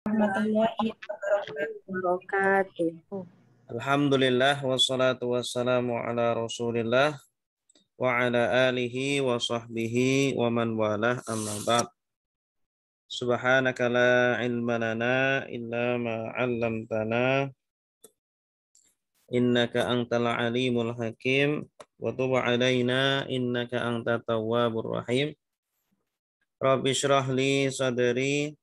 Warahmatullahi wabarakatuh. Alhamdulillah wassalatu wassalamu ala Rasulillah wa ala alihi wa sahbihi wa man walah amma ba'd. Subhanaka la ilma lana illa ma 'allamtana innaka antal alimul hakim wa tub 'alaina innaka antat tawwabur rahim. Rabbi shrah li sadri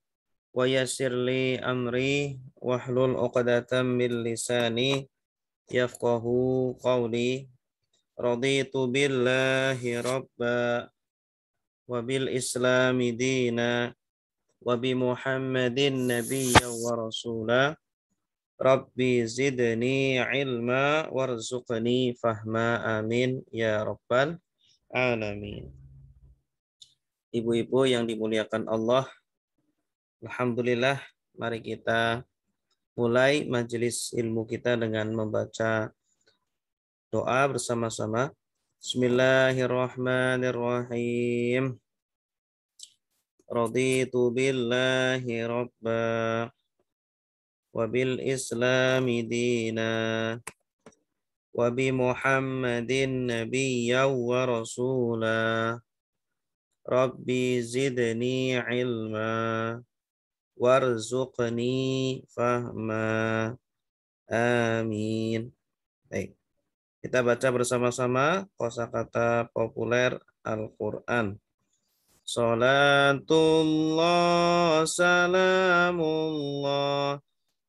wa yassir li amri wahlul 'uqdatam min lisani yafqahu qawli. Raditu billahi rabba wa bil islami dina wa bi muhammadin nabiyya wa rasula. Rabbi zidni ilma warzuqni fahma, amin ya rabbal alamin. Ibu-ibu yang dimuliakan Allah, alhamdulillah, mari kita mulai majelis ilmu kita dengan membaca doa bersama-sama. Bismillahirrahmanirrahim. Raditu billahi rabba wa bil islami dina wa bi muhammadin nabiyya wa rasula. Rabbi zidni ilma warzuqni fahma, amin. Baik. Kita baca bersama-sama kosakata populer Al-Quran. Salatullah salamullah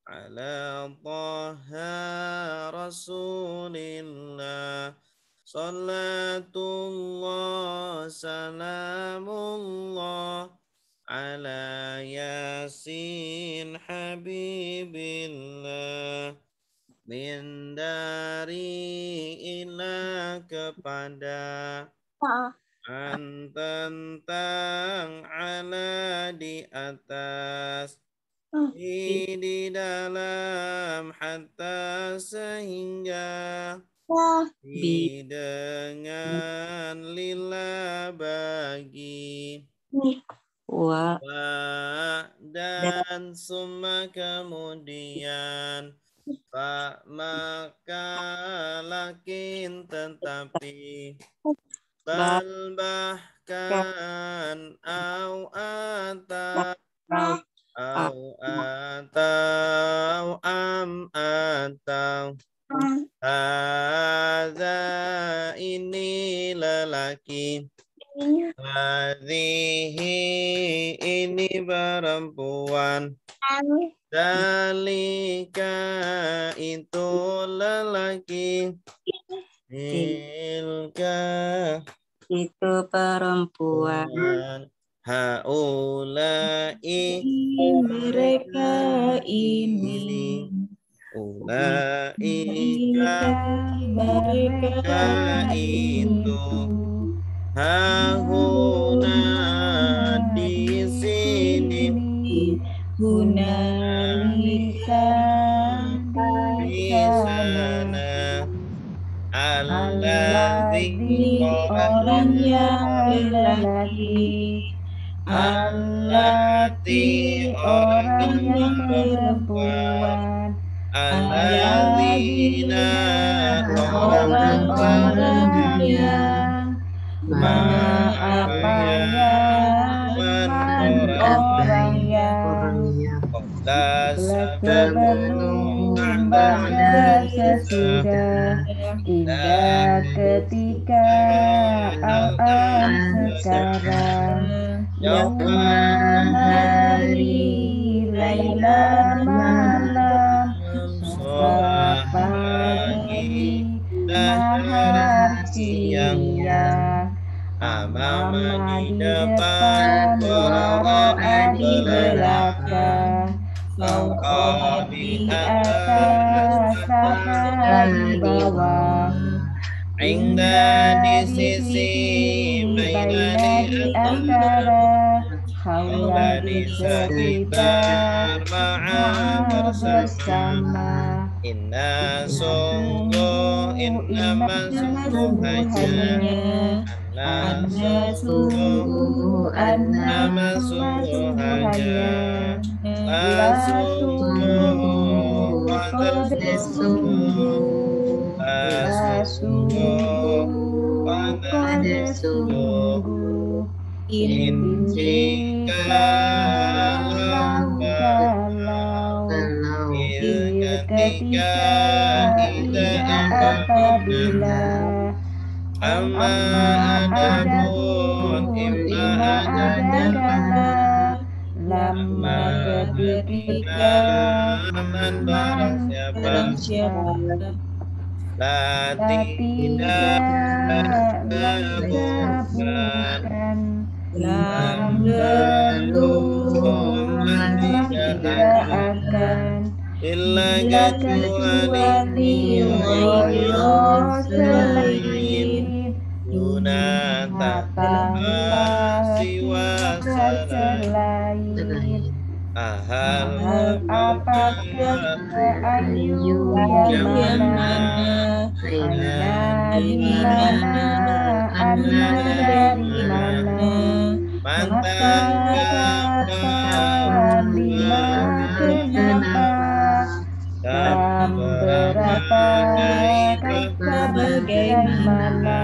ala taha rasulillah. Salatullah salamullah ala yasin habibillah. Min dari ila kepada tentang ala di atas di dalam hatta sehingga di dengan lila bagi wa dan summa kemudian maka lakin tetapi bal bahkan au atau hadza ini lelaki, hadhihi ini perempuan, dalika itu lelaki, tilka itu perempuan, haulai mereka ini, ulaika mereka itu, hahuna di sini, hunalika di sana, alladzi orang yang lelaki, allati orang yang perempuan, alladzina orang-orang yang apa yang orang yang sebelum ba'da sesudah, tidak ketika al-an sekarang, yauma hari, laila malam, sore pagi, nahar siang, amama di depan, wara'a di belakang, fauqa di atas, taha di bawah, inda di sisi, baina di antara, haula di sekitar, ma'a bersama. Inna sungguh, inna sungguhnya, anna sungguhnya, sungguh Qad sungguh Qad sungguh Injikalau kalau ketika ida apabila amma adapun imma ada kala lama ketika man barang siapa la tidak bukan belum tidak akan illa bila kecuali ghayra selain Yunata tanpa siwa selain ahal apakah ayu yang mana aina di mana anna dari mana maka kapan bima kenapa kam berapa kaifa bagaimana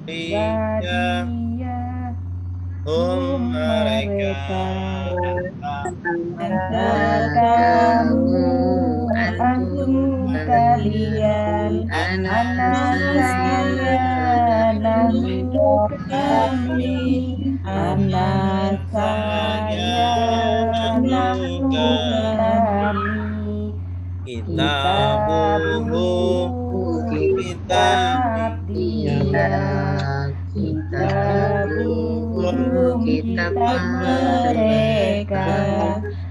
dia mereka kamu antum kalian anak saya nahnu kami anak saya nahnu kami kitabuhu kitab dia kitab mereka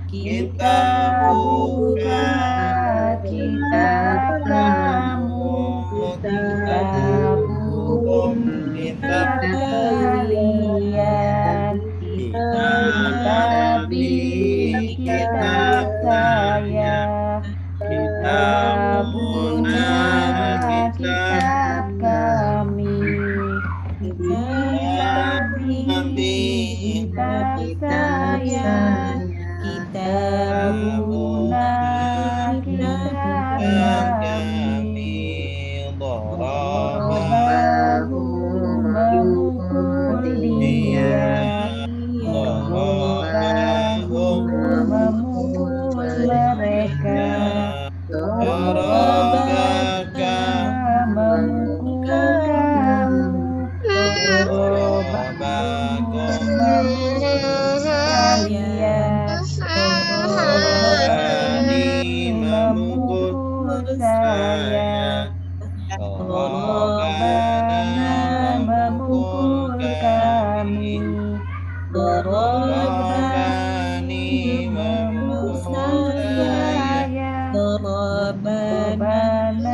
kitab bukan kitab kamu kitab kalian kitab kitab saya kitabuna kitab kami kitab saya kitabuna kitab kami Darabahu memukul dia Darabahu memukul mereka Darabaka memukul kamu Darabaka memukul kalian Darabani memukul saya Darabana memukul kami Darabani memukul saya Darabana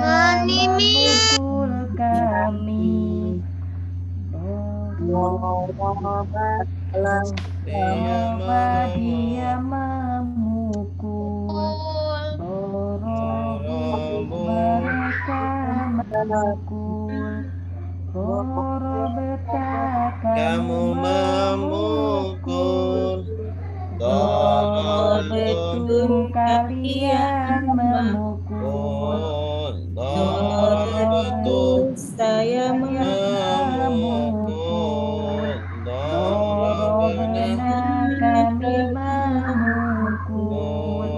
memukul kami Daraba dia memukul Dorobu mereka memukul Dorobeta kamu memukul Dorobetum kalian memukul Dorobetum saya memukul Dorobena kami memukul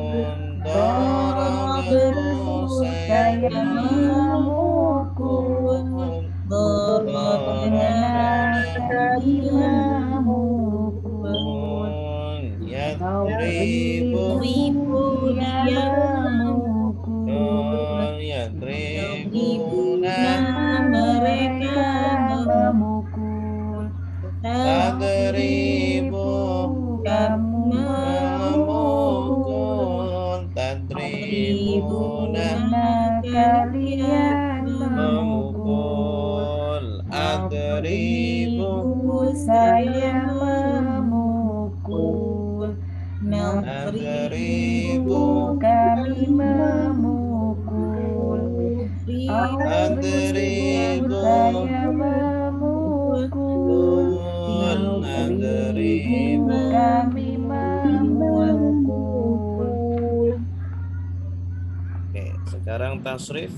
Dorobetum saya memukul Dorobena kami memukul Ribu dia memukul Ribuna mereka memukul Tadribu kamu memukul Tadribuna kalian memukul Adribu saya memukul Nadribu kami memukul Adribu saya memukul Nadribu kami memukul Sekarang tasrif.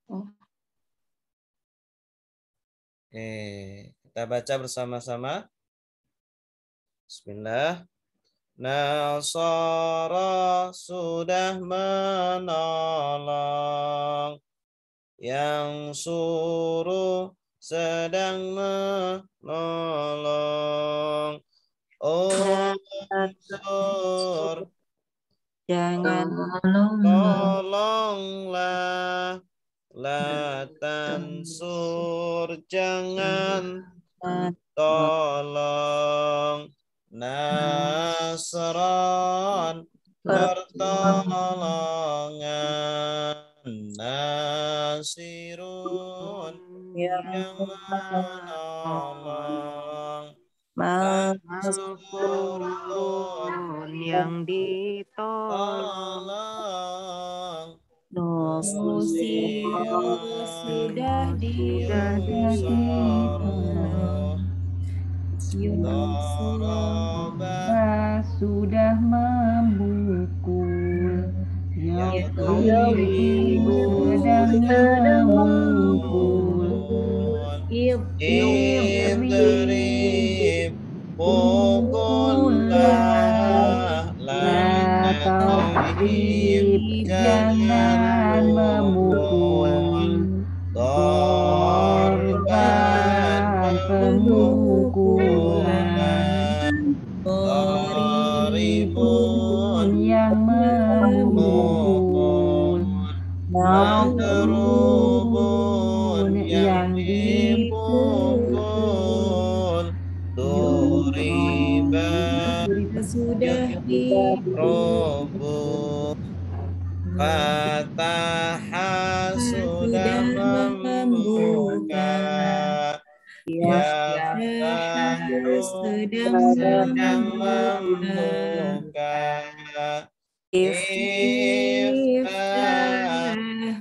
Oh. Oke, kita baca bersama-sama. Bismillah. Nasara sudah menolong, yang suruh sedang menolong. Unsur Jangan tolonglah, la tansur jangan tolong, nasran pertolongan, nasirun yang menolong, mansurun yang ditolong, tolong, Nusirah sudah Yusara Daraba sudah membukul, Yadribu sedang memukul, Idrib Pukullah La tadrib jangan memukul, Dorban pemukulan, Doribun yang memukul, Madrubun yang dipukul, Duriba sudah diroboh, Fataha sudah membuka, Yaftahu sedang membuka, Iftah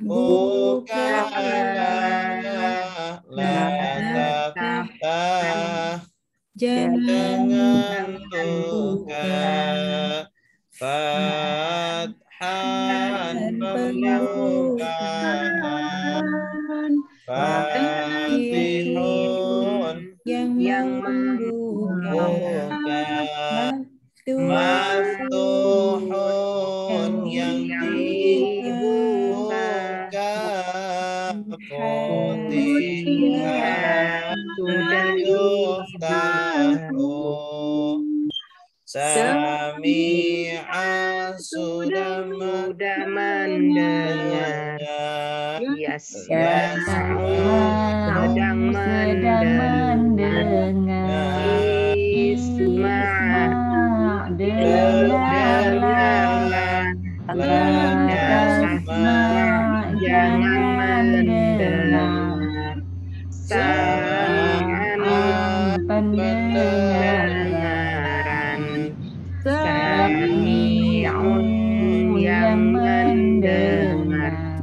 bukalah, la taftah jangan buka, Fathan pembukaan, Fatihun yang membuka, Maftuhun yang dibuka, Futihah sudah yuftahu, Sami'a sudah mendengar, Yasma'u sedang mendengar, Isma' dengarlah, la tasma' jangan mendengar, Sami'an pendengaran, Sami'un yang mendengar,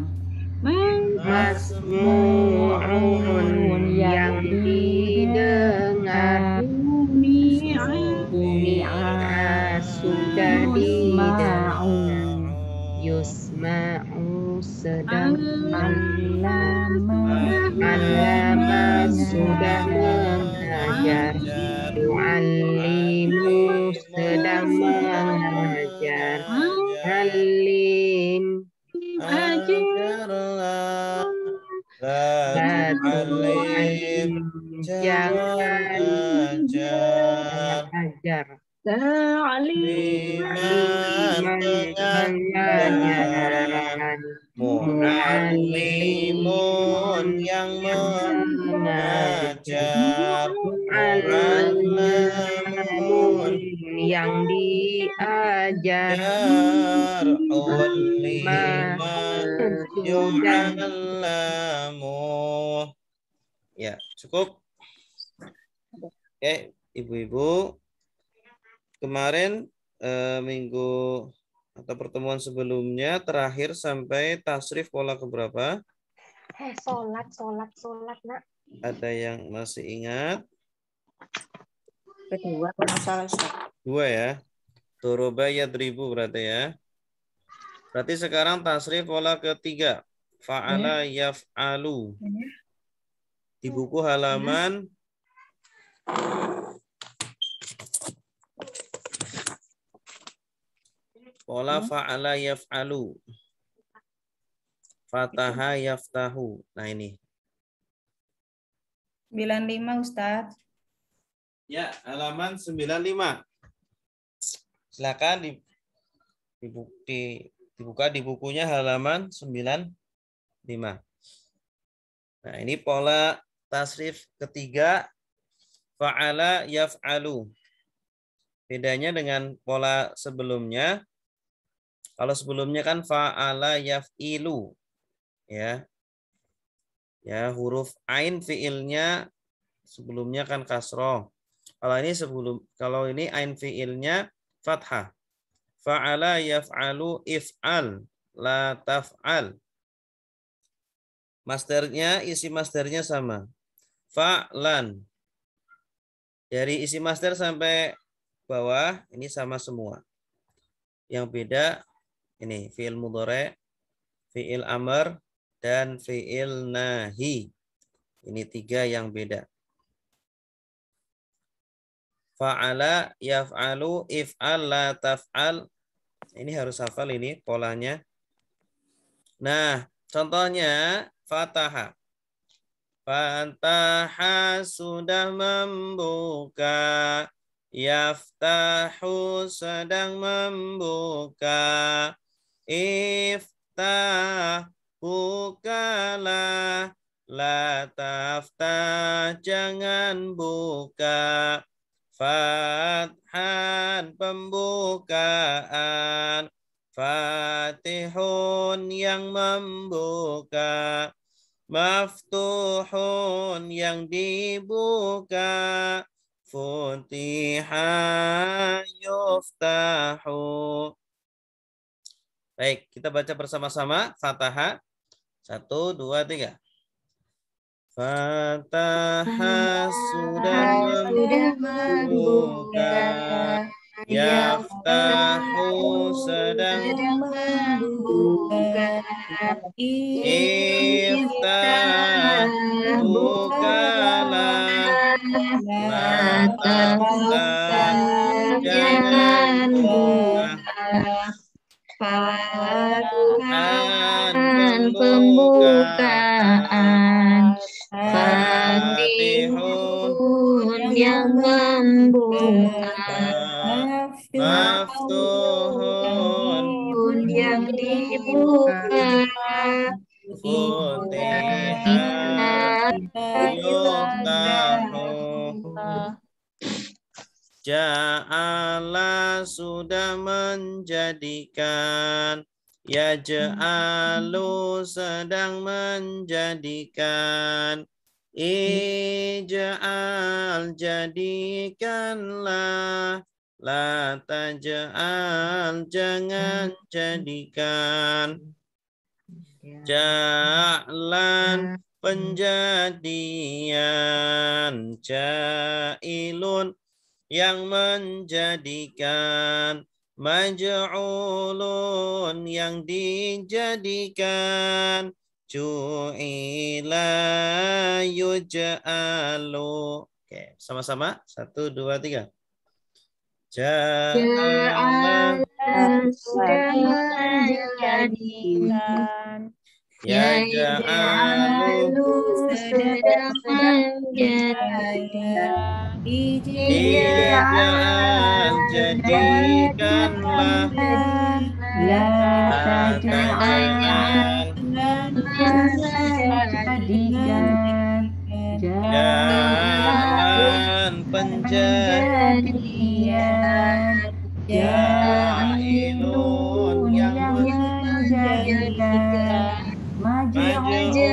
Masmu'un yang didengar, Sumi'a sudah didengar, Yusma'u sedang Allama sudah mengajar, Yu'allimu sedang mengajar, Alim ajarlah, Alim jangan ajar, Liman pengajaran, Mu'allimun yang mengajar, Mu'allamun yang diajar, Yar'ul yu'allamu. Ya, cukup. Oke, ibu-ibu. Kemarin minggu atau pertemuan sebelumnya terakhir sampai tasrif pola keberapa? Sholat, nak. Ada yang masih ingat? Kedua kalau nggak salah Ustaz. 2 ya. Doroba yadribu berarti ya. Berarti sekarang tasrif pola ketiga. Fa'ala yaf'alu. Di buku halaman pola fa'ala yaf'alu. Fataha yaftahu. Nah ini. 95 Ustaz. Ya, halaman 95. Silakan dibuka di bukunya halaman 95. Nah, ini pola tasrif ketiga fa'ala yaf'alu. Bedanya dengan pola sebelumnya. Kalau sebelumnya kan fa'ala yaf'ilu. Ya. Ya, huruf ain fiilnya sebelumnya kan kasroh. Kalau ini ain fiilnya fathah. Fa'ala yaf'alu if'al la taf'al. Masternya, isi masternya sama. Fa'lan. Dari isi master sampai bawah ini sama semua. Yang beda ini fi'il mudhari', fi'il amr, dan fi'il nahi. Ini 3 yang beda. Fa'ala yaf'alu if'al la taf'al. Ini harus hafal ini polanya. Nah, contohnya fataha. Fataha sudah membuka. Yaftahu sedang membuka. Iftah bukalah. La taftah jangan buka. Fathan pembukaan. Fatihun yang membuka. Maftuhun yang dibuka. Futiha yuftahu. Baik, kita baca bersama-sama Fatahah. 1, 2, 3. Fataha sudah membuka. Yaftahu sedang membuka. Iftah bukalah. La taftah jangan buka. Fathan pembukaan. Fatihun yang membuka. Maftuhun yang dibuka. Futiha yuftahu. Ja'ala sudah menjadikan. Yaj'alu sedang menjadikan. Ij'al jadikanlah. La taj'al jangan jadikan. Ja'lan penjadian. Ja'ilun yang menjadikan. Maj'ulun yang dijadikan. Ju'ila yuj'alu. Oke, sama-sama. 1, 2, 3. Ja'ala sudah menjadikan. Yaj'alu sedang menjadikan. Ij'al jadikanlah. La taj'al Jadikan. Jalan penjadian. Ja'ilun yang menjadikan. Maj'ulun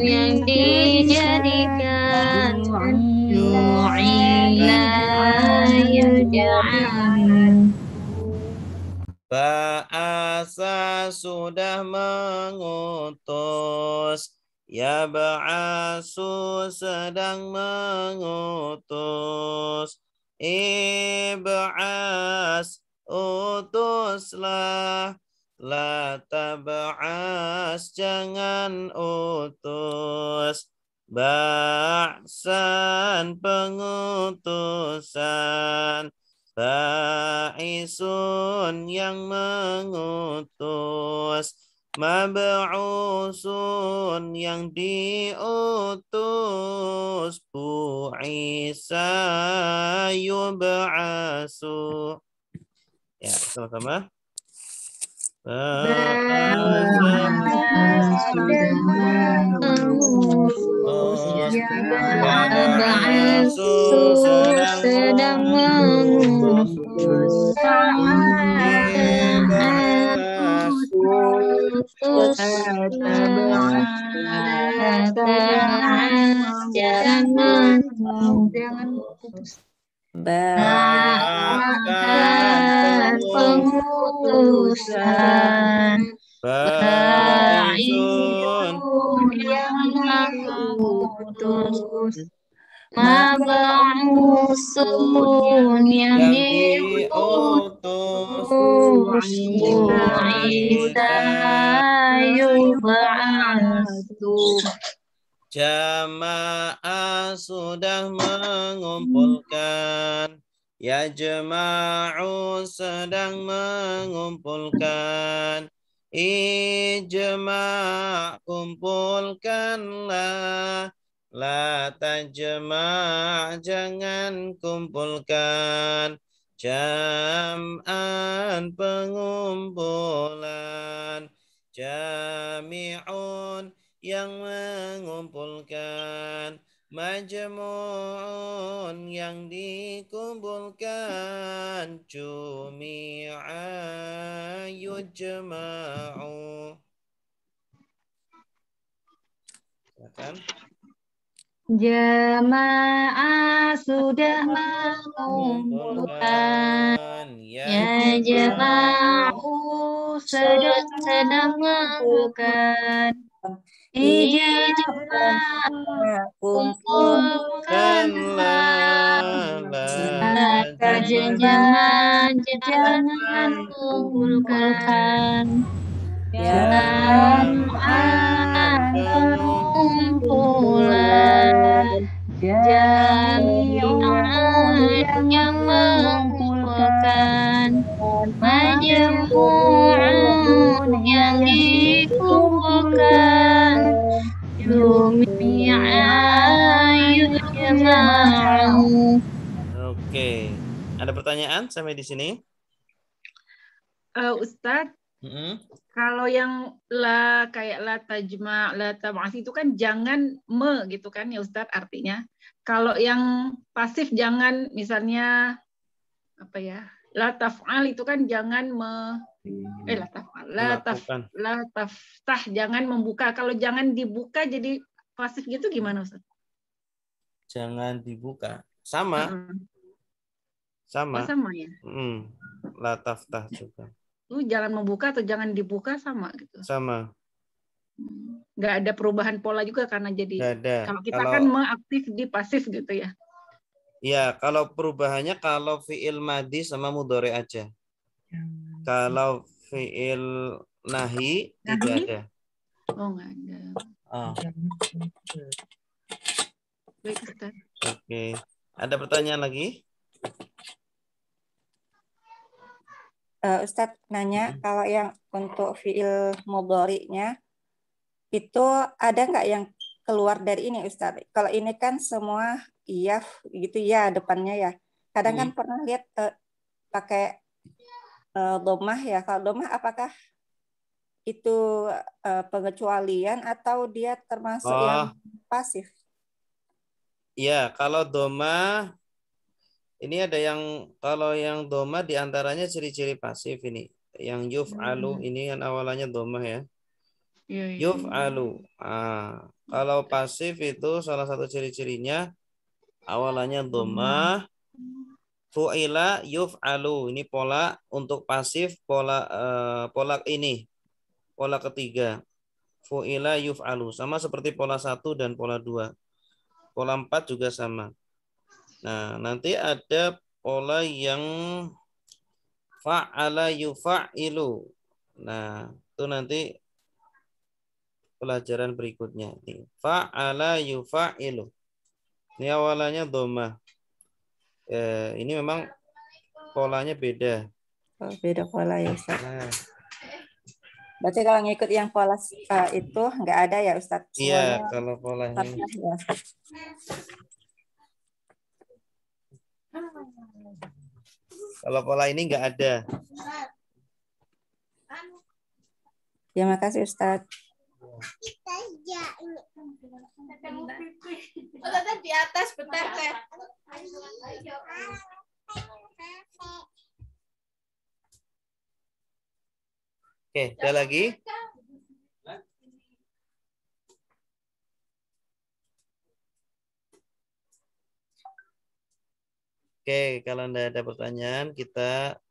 yang dijadikan. Ju'ila yuj'al. Ba'asa sudah mengutus. Yab'asu sedang mengutus. Ib'as utuslah. La tab'as jangan utus. Ba'san pengutusan. Ba'isun yang mengutus. Mab'usun yang diutus. Bu'isa yub'asu. Ya, sama-sama. Ba'asa sudah mengutus. Yab'asu sedang mengutus. Ib'as Jangan putus. Ba'akan pengutusan. Ba'isun Yang diutus. Mab'usun yang yang diutus. diutus. Bu'isa yub'asu. Jamaah sudah mengumpulkan. Yajma'u sedang mengumpulkan. Ijma' kumpulkanlah. La tajma' jangan kumpulkan. Jam'an pengumpulan. Jami'un yang mengumpulkan. Majmu'un yang dikumpulkan. Jumi'a yujma'u. Silakan. Jamaah sudah mengumpulkan. Ya jama'u sedang mengumpulkan. Ijma' kumpulkanlah. Maka jangan kumpulkan. Jama'an pengumpulan. Jami'un yang mengumpulkan. Majmu'un yang dikumpulkan. Jumi'a yujma'u. Oke. Ada pertanyaan sampai di sini? Ustadz, kalau yang kayak la tajma, la tab'as itu kan jangan gitu kan ya Ustadz artinya. Kalau yang pasif jangan misalnya apa ya? La taf'al itu kan jangan la taf'al, la taftah jangan membuka. Kalau jangan dibuka jadi pasif gitu gimana Ustadz? Jangan dibuka. Sama. Sama. Oh, sama ya. La taftah juga. Jangan membuka atau jangan dibuka sama gitu. Sama. Nggak ada perubahan pola juga karena jadi kalau kita kan aktif di pasif gitu ya. Ya, kalau perubahannya kalau fi'il madi sama mudhari aja. Kalau fi'il nahi tidak ada. Oh, nggak ada. Baik, Ustaz. Oke. Ada pertanyaan lagi? Ustadz nanya, kalau yang untuk fi'il mudhari'nya itu ada nggak yang keluar dari ini Ustadz? Kalau ini kan semua iyaf gitu ya depannya ya. Kadang kan pernah lihat pakai domah ya. Kalau domah apakah itu pengecualian atau dia termasuk yang pasif? Ya, kalau domah ini ada yang kalau yang domah diantaranya ciri-ciri pasif ini. Yang yuf'alu ini kan awalannya domah ya. Yuf'alu. Kalau pasif itu salah satu ciri-cirinya awalannya domah. Fu'ila yuf'alu. Ini pola untuk pasif pola ini. Pola ketiga. fu'ila yuf'alu. Sama seperti pola 1 dan pola 2. Pola 4 juga sama. Nah, nanti ada pola yang fa'ala yuf'ilu. Nah, itu nanti pelajaran berikutnya. Fa'ala yuf'ilu. Ini awalannya dhammah. Ini memang polanya beda. Oh, beda pola ya Ustaz. Nah, Berarti kalau ngikut yang pola itu nggak ada ya Ustaz? iya, Semuanya kalau pola ini. fathah ya. Kalau pola ini nggak ada. Ya, makasih Ustaz. Di atas bentar teh. Oke, ada lagi? Oke, kalau tidak ada pertanyaan, kita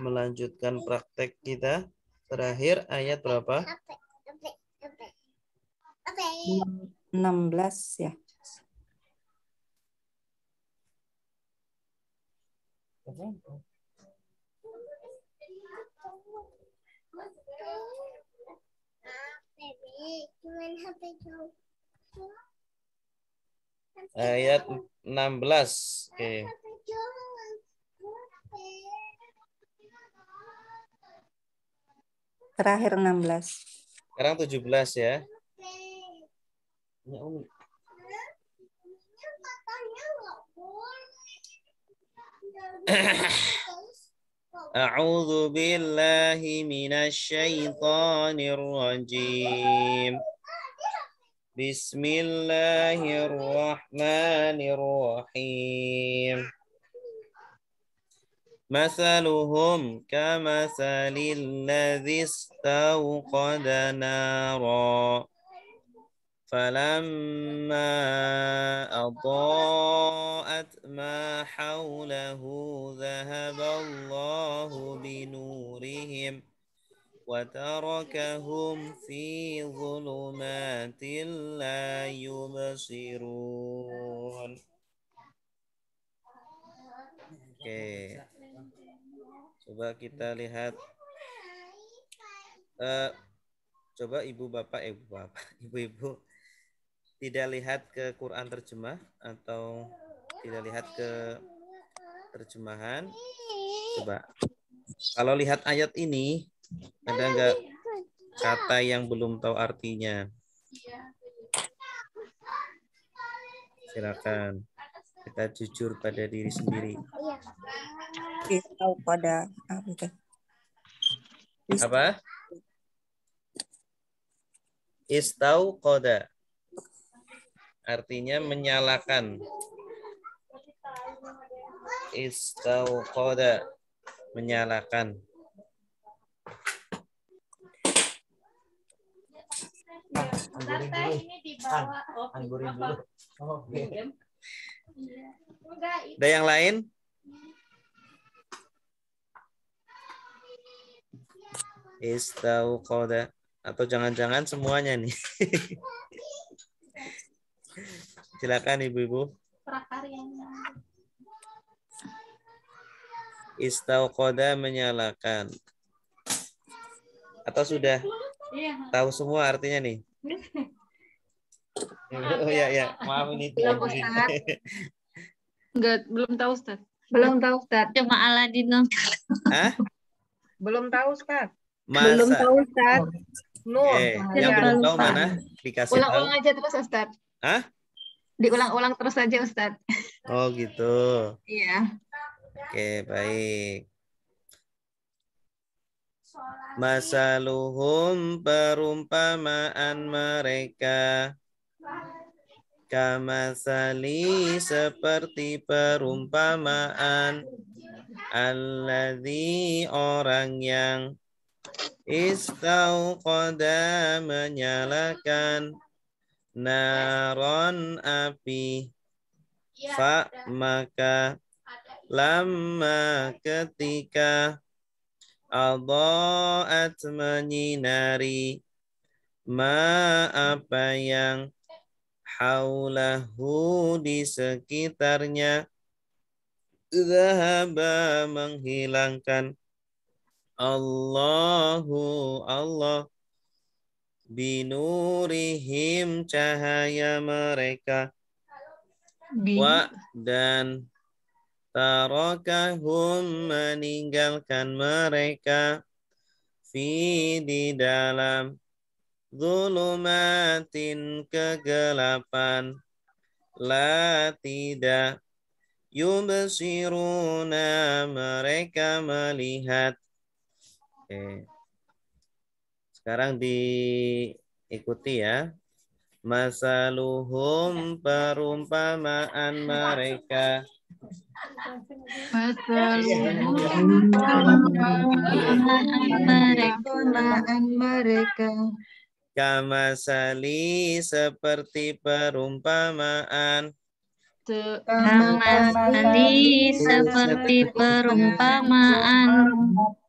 melanjutkan praktek kita. Terakhir ayat berapa? 16 ya. Ayat 16. Oke. Terakhir 16. Sekarang 17 ya. A'udzu billahi minasy syaithanir rajim. Bismillahirrahmanirrahim. Masaluhum kamasalil ladzi istawqada nara falamma adaa'at ma hawlahu dhahaballahu binurihim wa tarakahum fi dhulumatin la yubsirun. Oke. Coba kita lihat. Coba ibu-ibu tidak lihat ke Quran terjemah atau tidak lihat ke terjemahan. Coba. Kalau lihat ayat ini, ada nggak kata yang belum tahu artinya? Silakan. Kita jujur pada diri sendiri. Tahu pada apa itu? Apa? Istauqada. Artinya menyalakan. Istauqada. Menyalakan. Anggurin dulu. Ada yang lain? Istauqada. Atau jangan-jangan semuanya nih. Silakan ibu-ibu. Istauqada menyalakan. Atau sudah tahu semua artinya nih? Oh ya. Maaf ini. Belum Ustaz. Enggak, belum tahu Ustaz. Belum tahu Ustaz. Cuma Aladin. Hah? Belum tahu Ustaz. Belum tahu Ustaz. Nur. Yang belum tahu mana? Dikasih tahu. Ulang-ulang aja terus Ustaz. Hah? Diulang-ulang terus aja Ustaz. Oh gitu. Iya. Oke, baik. Masaluhum perumpamaan mereka kamasali seperti perumpamaan alladzi orang yang istauqada menyalakan naron api fa maka lama ketika adaat menyinari Ma apa yang haulahu di sekitarnya. Zahaba menghilangkan. Allahu Allah. Binurihim cahaya mereka. Wa dan tarakahum meninggalkan mereka. Fi di dalam zulumatin kegelapan. La tidak. Yubsiruna mereka melihat. Oke. Sekarang diikuti ya. Masaluhum perumpamaan mereka. Masaluhum perumpamaan mereka. Kamasali seperti perumpamaan. Kamasali seperti perumpamaan.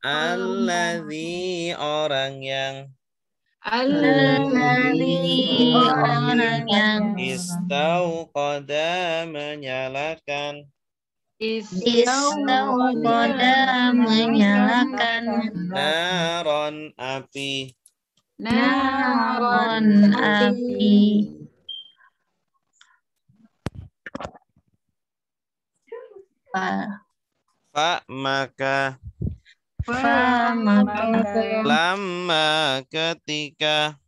Alladzi orang yang Alladzi orang yang istauqada menyalakan. istauqada menyalakan. Naron api. Naron api. Fa maka. Fa maka. Lama ketika.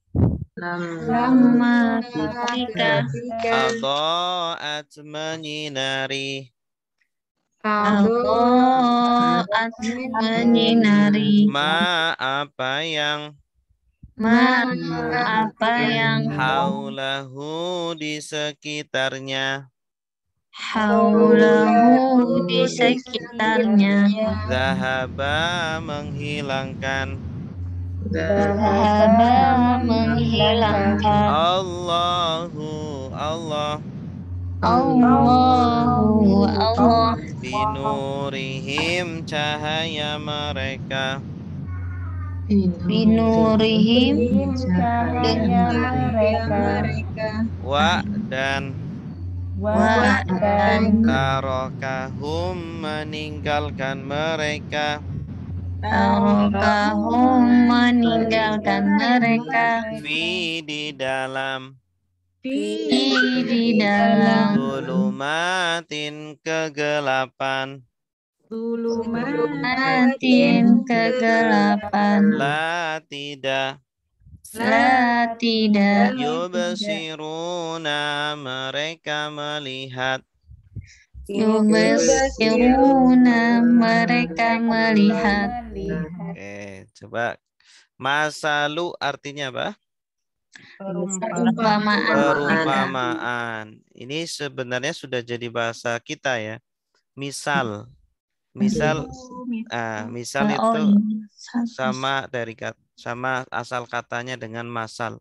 Lama ketika. Adaat menyinari. Adaat menyinari. Ma apa yang. Ma apa yang. Haulahu di sekitarnya. Haulahu di sekitarnya. Zahaba menghilangkan. Zahaba menghilangkan. Allahu Allah. Allahu Allah. Binurihim cahaya mereka. Binurihim cahaya mereka. Wa dan tarakahum meninggalkan mereka. Tarakahum meninggalkan mereka. Fi di dalam. Di dalam. Zulumatin kegelapan. Zulumatin kegelapan. La tidak. La tidak. Yubsiruna mereka melihat. Yubsiruna mereka melihat. Oke, coba. Masalu artinya apa? Perumpamaan. Ini sebenarnya sudah jadi bahasa kita ya. Misal. Misal itu sama sama asal katanya dengan masal.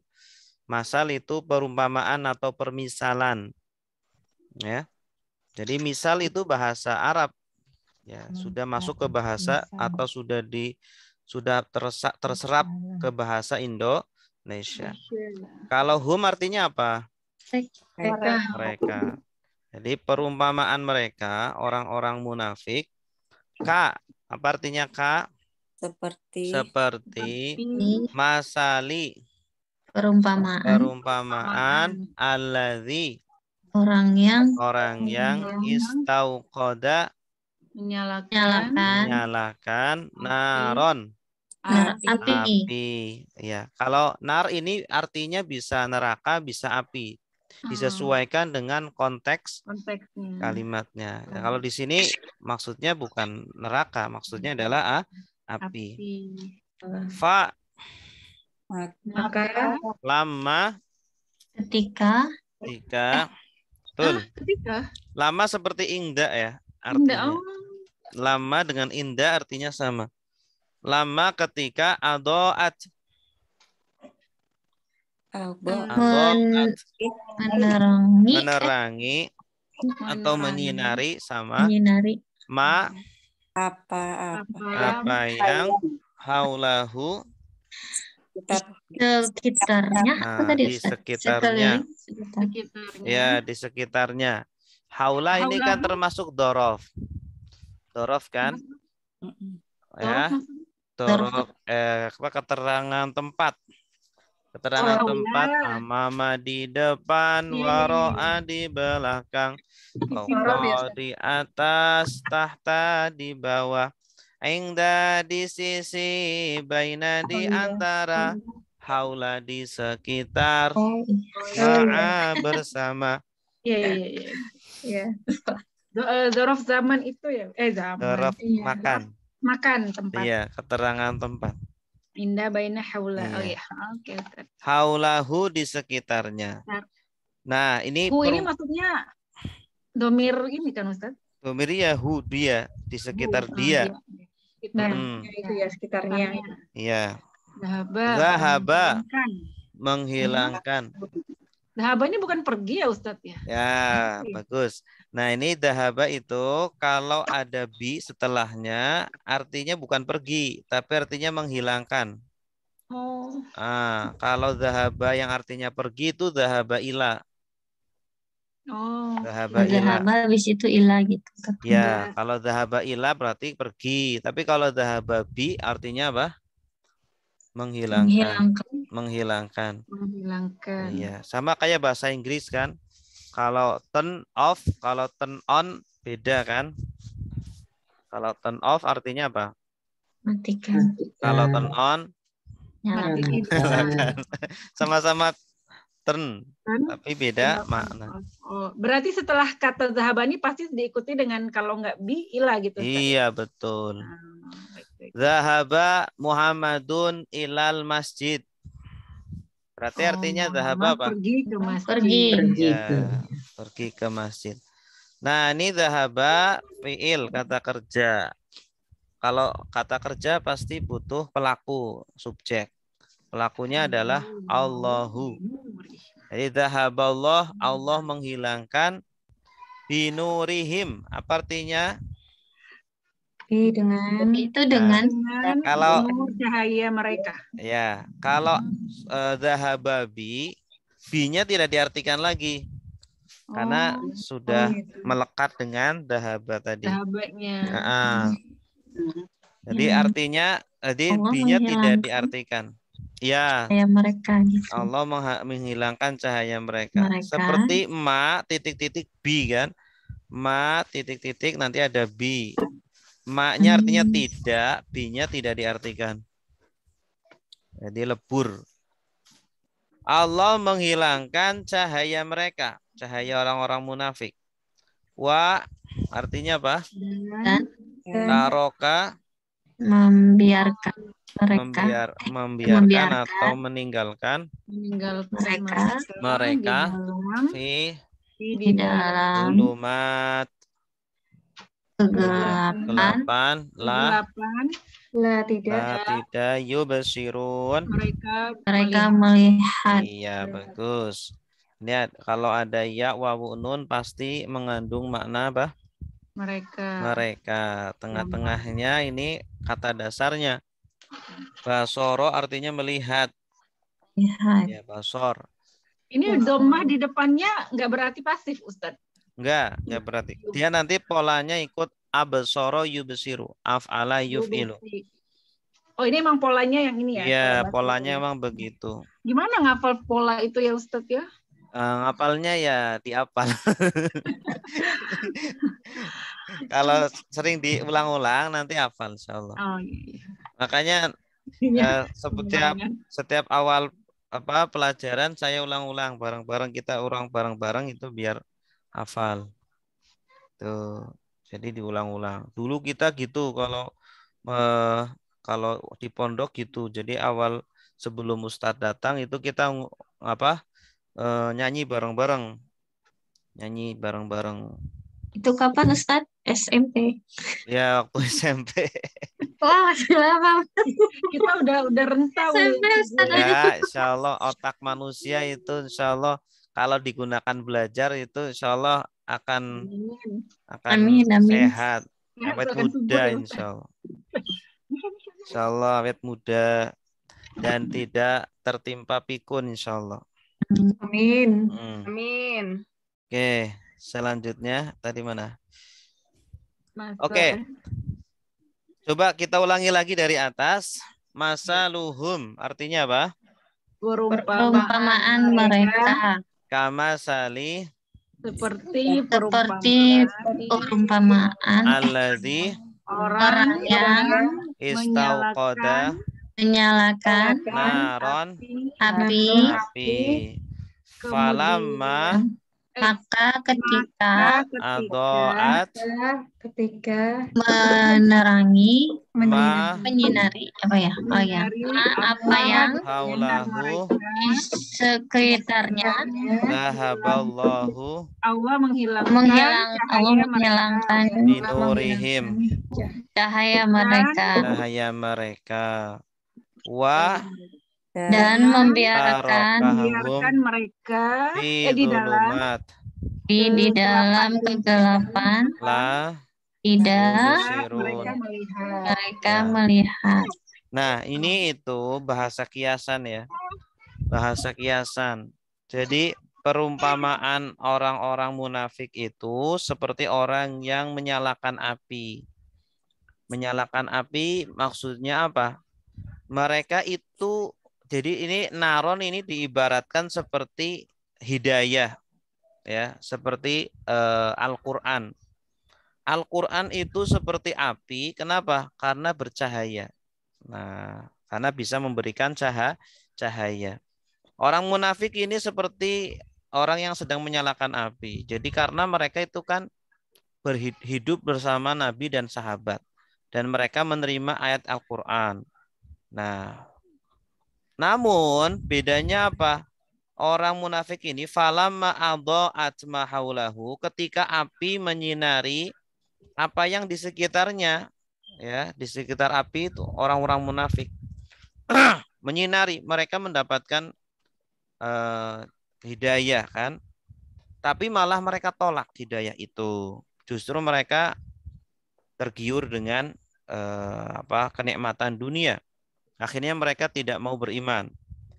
Masal itu perumpamaan atau permisalan. Ya. Jadi misal itu bahasa Arab. Ya, sudah masuk ke bahasa atau sudah terserap ke bahasa Indonesia. Kalau hum artinya apa? Mereka. Jadi perumpamaan mereka orang-orang munafik. Ka, apa artinya ka? Seperti masali. Perumpamaan alladzi. Orang yang istauqada menyalakan naron. Api. Ya, kalau nar ini artinya bisa neraka, bisa api. Disesuaikan dengan konteks kalimatnya. Ya, kalau di sini maksudnya bukan neraka, maksudnya adalah api. Fa maka lama ketika betul. Lama seperti indah ya artinya. Lama dengan indah artinya sama. Lama ketika adoat menerangi atau menyinari sama apa yang haulahu Sekitarnya apa Nah, tadi di Ustaz? sekitarnya. Sekitarnya. Ya, di sekitarnya. Haula ini kan Haulahu. termasuk dorof. Dorof kan? Dorof Ya, maksudnya? dorof keterangan tempat. Keterangan Oh, tempat ya. amama di depan, Iya, iya, waro'a di belakang, fauqa di atas, tahta di bawah, inda di sisi, baina di antara, haula di sekitar, Oh, ma'a bersama. Iya, iya, iya. iya. Dorof zaman itu ya? Zaman. Dorof Iya. makan. Makan tempat. Iya, keterangan tempat. Indah baina haula. Oh Iya. ya. Oke, Ustaz. Haulahu di sekitarnya. Nah, ini Hu ini maksudnya domir ini kan Ustaz? domir ya hu dia di sekitar dia. Nah, itu ya sekitarnya. Iya. Zahaba. Menghilangkan. Zahaba ini bukan pergi ya Ustaz ya? Ya, bagus. Nah, ini dahaba itu kalau ada bi setelahnya artinya bukan pergi, tapi artinya menghilangkan. Oh. Kalau dahaba yang artinya pergi itu dahaba ila. Oh. Dahaba ila. Habis itu ila gitu. Ya, kalau dahaba ila berarti pergi, tapi kalau dahaba bi artinya apa? Menghilangkan. Menghilangkan. Iya, sama kayak bahasa Inggris kan. Kalau turn off, kalau turn on beda kan? Kalau turn off artinya apa? Matikan. Kalau turn on nyalakan. Sama-sama turn, tapi beda makna. Oh, berarti setelah kata zahabani pasti diikuti dengan kalau nggak bi ilah gitu. Iya, betul. Zahaba Muhammadun ilal masjid. Berarti artinya zahaba apa? Pergi ke masjid. Pergi ke masjid. Nah, ini zahaba fiil, kata kerja. Kalau kata kerja pasti butuh pelaku, subjek. Pelakunya adalah Allahu. Jadi zahaballah, Allah menghilangkan binurihim. Apa artinya? Dengan kalau cahaya mereka. Ya, kalau zahababi, bi-nya tidak diartikan lagi. Karena sudah melekat dengan dahaba tadi. Dahabanya. Jadi artinya bi-nya tidak diartikan. Ya. Cahaya mereka gitu. Allah menghilangkan cahaya mereka. Seperti ma titik-titik bi kan. Ma titik-titik nanti ada bi. Ma-nya artinya tidak, bi-nya tidak diartikan. Jadi lebur. Allah menghilangkan cahaya mereka, cahaya orang-orang munafik. Wa artinya apa? Taroka membiarkan mereka membiarkan atau meninggalkan mereka di dalam zulumat kegelapan tidak yubsirun mereka melihat. Iya, bagus. Ini kalau ada ya wawu nun pasti mengandung makna apa? Mereka. Tengah-tengahnya ini kata dasarnya. Basoro artinya melihat. Ya, basor. Ini dhammah di depannya nggak berarti pasif, Ustadz. Enggak berarti. Dia nanti polanya ikut abasoro yubsiru, af'ala yuf'ilu. Oh, ini emang polanya yang ini ya? Iya, polanya emang begitu. Gimana ngapal pola itu ya Ustadz ya? Ngapalnya ya diapal. Kalau sering diulang-ulang nanti hafal insyaallah. Oh, iya. Makanya setiap awal pelajaran saya ulang-ulang bareng-bareng, kita ulang bareng-bareng itu biar hafal. Tuh. Jadi diulang-ulang. Dulu kita gitu kalau di pondok gitu. Jadi awal sebelum Ustadz datang itu kita nyanyi bareng-bareng. Itu kapan Ustadz? SMP. Ya, waktu SMP. Wah, masih lama. Kita udah rentau. SMP, Ustadz. Ya, insyaallah otak manusia itu insyaallah kalau digunakan belajar itu insyaallah akan amin. Sehat. Awet muda insyaallah. Insyaallah awet muda. dan tidak tertimpa pikun insyaallah. Amin. Amin. Oke, selanjutnya tadi mana? Masa Oke. Coba kita ulangi lagi dari atas. Masa luhum artinya apa? Perumpamaan mereka Kama sali seperti perumpamaan alladzi orang yang istauqada menyalakan naron api, api. Falamma maka ketika adoat menerangi, ma menyinari apa ya? Oh ya, apa yang haulahu di sekitarnya zahaballahu Allah menghilangkan binurihim cahaya mereka cahaya mereka wa dan membiarkan tarakahum mereka fi di dalam dhulumat di dalam kegelapan la tidak yubsirun. mereka Ya. melihat. Nah, ini itu bahasa kiasan ya. Bahasa kiasan. Jadi perumpamaan orang-orang munafik itu seperti orang yang menyalakan api. Menyalakan api maksudnya apa? Mereka itu, jadi ini naron ini diibaratkan seperti hidayah, ya, seperti Al-Quran. Al-Quran itu seperti api, kenapa? Karena bercahaya. Nah, karena bisa memberikan cahaya. Orang munafik ini seperti orang yang sedang menyalakan api. Jadi karena mereka itu kan hidup bersama Nabi dan sahabat. Dan mereka menerima ayat Al-Quran. Nah, namun bedanya apa? Orang munafik ini falamma adha'at ma haulahu, ketika api menyinari apa yang di sekitarnya, ya, di sekitar api itu orang-orang munafik menyinari, mereka mendapatkan hidayah kan, tapi malah mereka tolak hidayah itu. Justru mereka tergiur dengan kenikmatan dunia. Akhirnya mereka tidak mau beriman,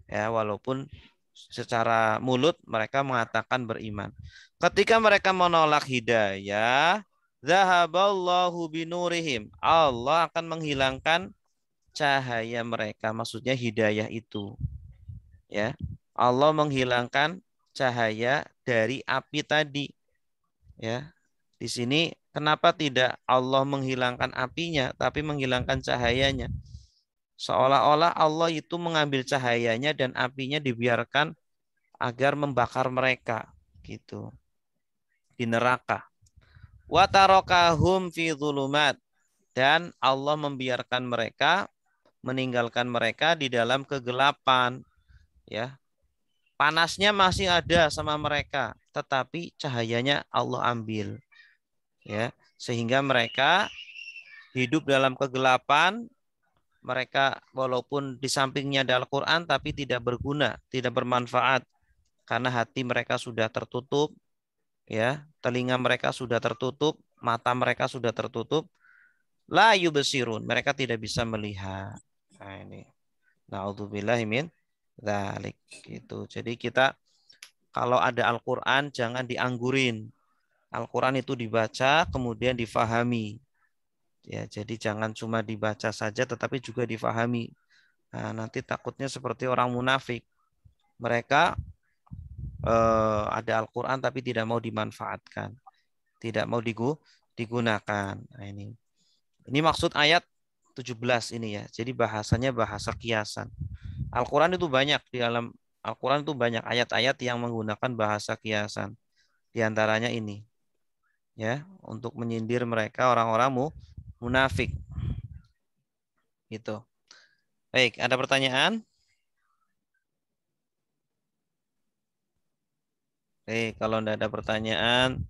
ya, walaupun secara mulut mereka mengatakan beriman. Ketika mereka menolak hidayah, zahaballahu binurihim, Allah akan menghilangkan cahaya mereka, maksudnya hidayah itu, ya. Allah menghilangkan cahaya dari api tadi, ya. Di sini kenapa tidak Allah menghilangkan apinya tapi menghilangkan cahayanya? Seolah-olah Allah itu mengambil cahayanya dan apinya dibiarkan agar membakar mereka gitu di neraka. Wa tarakahum fi dhulumat, dan Allah membiarkan mereka, meninggalkan mereka di dalam kegelapan, ya. Panasnya masih ada sama mereka, tetapi cahayanya Allah ambil, ya, sehingga mereka hidup dalam kegelapan. Mereka walaupun di sampingnya ada Al-Quran tapi tidak berguna, tidak bermanfaat, karena hati mereka sudah tertutup, ya, telinga mereka sudah tertutup, mata mereka sudah tertutup. La yubsirun, mereka tidak bisa melihat. Nah ini, naudzubillahi min dzalik gitu. Jadi kita kalau ada Al-Quran jangan dianggurin. Al-Quran itu dibaca kemudian difahami. Ya, jadi jangan cuma dibaca saja tetapi juga difahami. Nah, nanti takutnya seperti orang munafik. Mereka ada Al-Quran tapi tidak mau dimanfaatkan. Tidak mau digunakan. Nah, ini maksud ayat 17 ini ya. Jadi bahasanya bahasa kiasan. Al-Quran itu banyak, di dalam Al-Quran itu banyak ayat-ayat yang menggunakan bahasa kiasan. Di antaranya ini. Ya, untuk menyindir mereka orang-orang munafik. Gitu. Baik, ada pertanyaan? Baik, kalau tidak ada pertanyaan,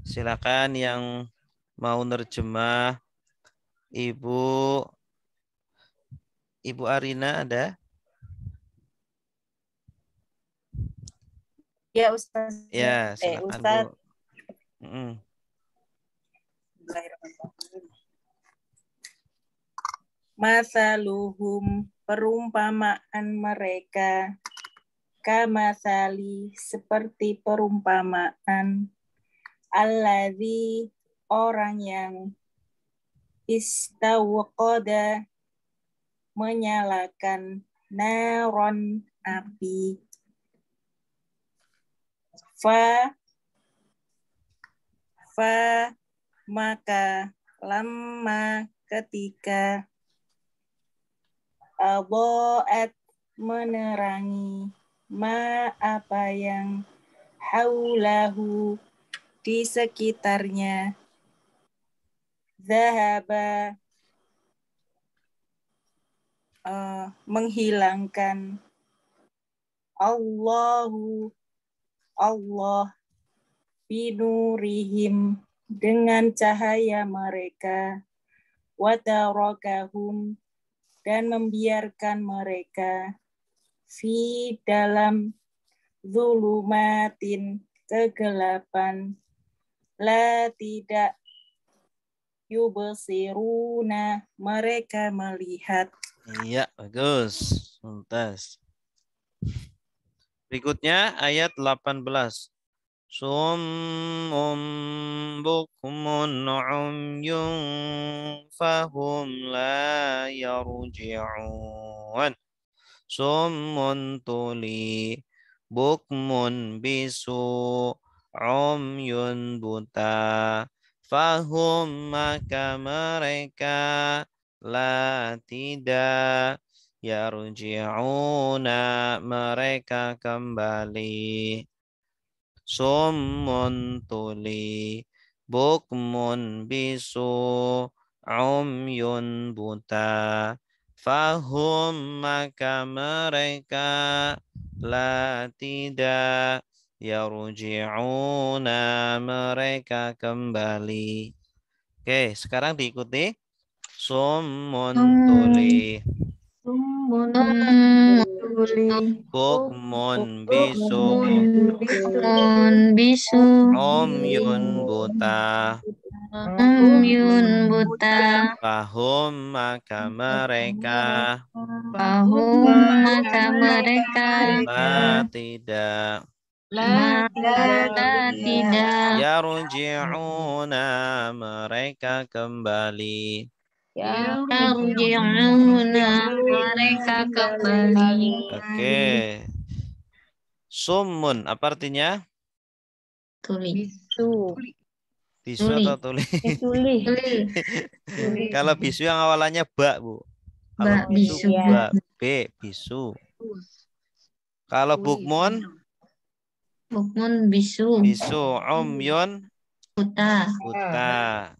silakan yang mau nerjemah. Ibu Arina ada? Ya, Ustaz. Ya, silakan Ustaz. Bu. Masaluhum, perumpamaan mereka kamathali seperti perumpamaan alladzi orang yang istawqada menyalakan naron api fa maka lama ketika aboat menerangi ma apa yang haulahu di sekitarnya zahaba menghilangkan Allah binurihim dengan cahaya mereka watarakahum dan membiarkan mereka fi dalam zulumatin kegelapan la tidak yubsiruna mereka melihat. Iya, bagus. Tuntas. Berikutnya ayat 18. Summun bukmun umyun fahum la yarji'un. Summun tuli bukmun bisu umyun buta fahum maka mereka la tidak yarji'una mereka kembali. Summun tuli bukmun bisu umyun buta fahum maka mereka la tidak yarji'una mereka kembali. Oke, sekarang diikuti. Summun tuli bukmun bisu umyun buta fahum maka mereka la tidak yarji'una mereka kembali. Oke. Summun apa artinya? Bisu atau tuli? Kalau bisu yang awalannya ba, Bu. Kalau bisu ba, b, bisu. Kalau bukmun? Bukmun bisu. Bisu, umyun? Buta.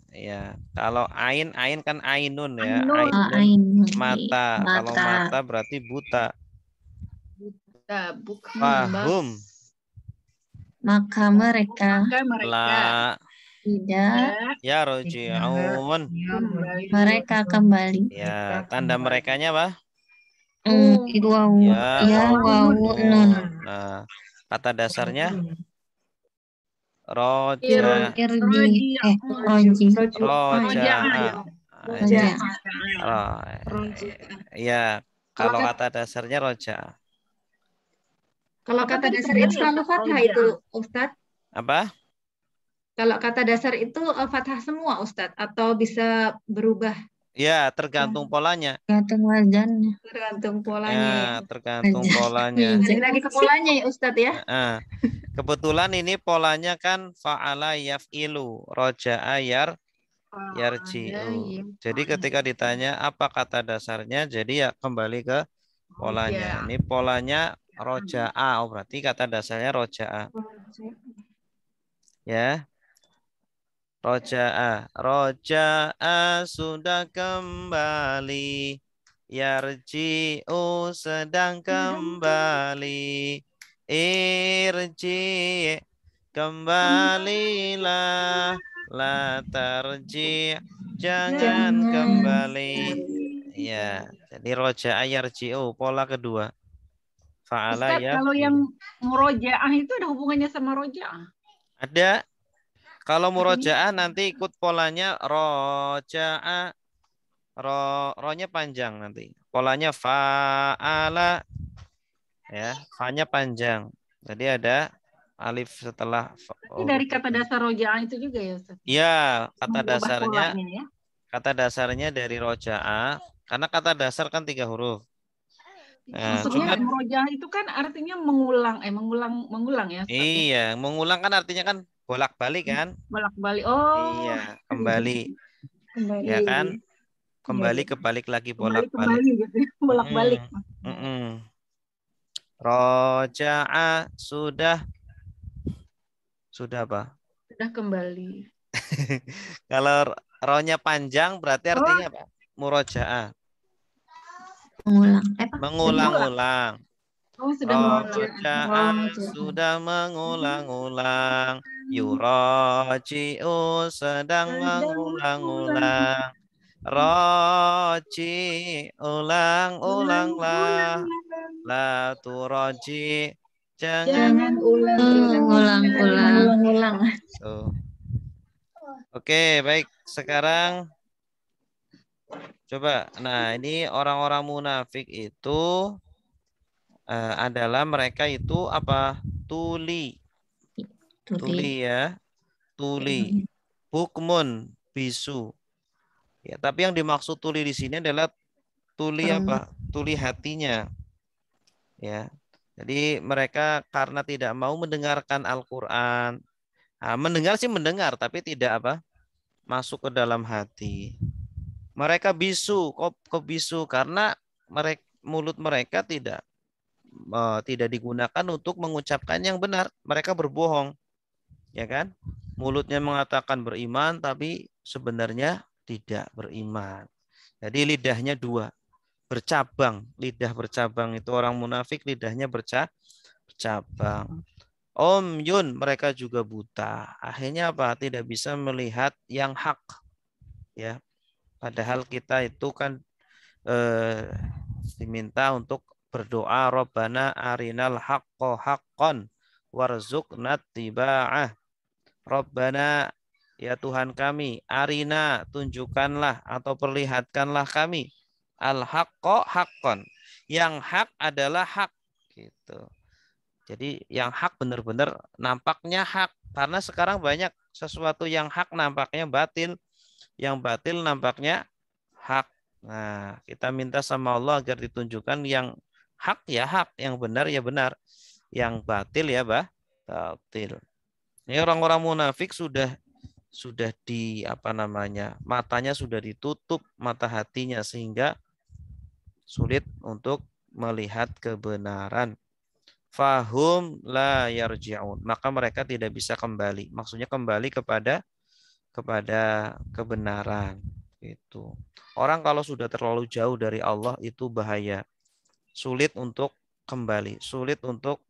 Ya, kalau ain kan ainun ya. Ainun. Mata. Kalau mata berarti buta. Fahum. Maka mereka La tidak yarji'un. Mereka kembali. Ya, tanda merekanya apa? Wawu nun. Nah, kata dasarnya roja. Ya, kalau kata dasarnya roja. Kalau kata dasar itu selalu fathah itu, Ustadz. Apa? Kalau kata dasar itu fathah semua, Ustadz, atau bisa berubah? Ya, tergantung polanya. Tergantung wajannya. Tergantung polanya. Ya, tergantung polanya. Lagi ke polanya ya, Ustadz ya. Kebetulan ini polanya kan fa'ala yaf'ilu, roja'a yarji'u. Jadi ketika ditanya apa kata dasarnya, jadi ya kembali ke polanya. Ini polanya roja'a, berarti kata dasarnya roja'a. Ya. Roja'a sudah kembali. Yarji'u sedang kembali. Irji kembalilah, la tarji jangan kembali. Ya, jadi roja'a yarji'u pola kedua. Fa'ala ya. Kalau yang murojaah itu ada hubungannya sama rojaah? Ada. Kalau murojaah nanti ikut polanya roja'a. Ro-nya panjang nanti. polanya fa'ala, ya, fa-nya panjang. Jadi ada alif setelah Ini dari kata dasar roja'ah itu juga ya Ustaz? ya, Mengubah polanya ya. kata dasarnya dari roja'ah, karena kata dasar kan 3 huruf. Nah, Maksudnya cuman meroja'ah itu kan artinya mengulang ya Ustaz ya. iya, mengulang kan artinya kan bolak-balik kan? Bolak-balik. Oh, Iya, kembali, kembali. ya kan? Iya, Kembali iya. kebalik lagi Kembali bolak-balik. gitu ya. Bolak-balik. Roja'a sudah apa? Sudah kembali. Kalau rohnya panjang berarti artinya apa? Murojaah. Mengulang. Mengulang-ulang. Oh, sudah mengulang. Roja'a sudah mengulang-ulang. Yuroji'u sedang mengulang-ulang. Roji ulang-ulanglah. La turoji jangan Ulang-ulang. Oke, baik. Sekarang coba. Nah, ini orang-orang munafik itu adalah mereka itu apa? Tuli. Tuli ya. Tuli. Hukmun bisu. Ya, tapi yang dimaksud tuli di sini adalah tuli apa? Tuli hatinya. Ya. Jadi mereka karena tidak mau mendengarkan Al-Qur'an. Nah, mendengar sih mendengar, tapi tidak apa? Masuk ke dalam hati. Mereka bisu, kok bisu karena mulut mereka tidak digunakan untuk mengucapkan yang benar. Mereka berbohong, ya kan? Mulutnya mengatakan beriman, tapi sebenarnya tidak beriman. Jadi lidahnya dua, bercabang. Lidah bercabang itu orang munafik, lidahnya bercabang. Om Yun, mereka juga buta. Akhirnya apa? Tidak bisa melihat yang hak, ya. Padahal kita itu kan diminta untuk berdoa Rabbana arinal haqqo haqqon warzuqna tiba'ah. Rabbana, ya Tuhan kami, arina, tunjukkanlah atau perlihatkanlah kami al haqqo haqqon. Yang hak adalah hak gitu. Jadi yang hak benar-benar nampaknya hak, karena sekarang banyak sesuatu yang hak nampaknya batil. Yang batil nampaknya hak. Nah, kita minta sama Allah agar ditunjukkan yang hak ya hak, yang benar ya benar, yang batil ya batil. Ini orang-orang munafik sudah di apa namanya? Matanya sudah ditutup, mata hatinya, sehingga sulit untuk melihat kebenaran. Fahum la yarji'un. Maka mereka tidak bisa kembali. Maksudnya kembali kepada kebenaran. Itu. Orang kalau sudah terlalu jauh dari Allah itu bahaya. Sulit untuk kembali. Sulit untuk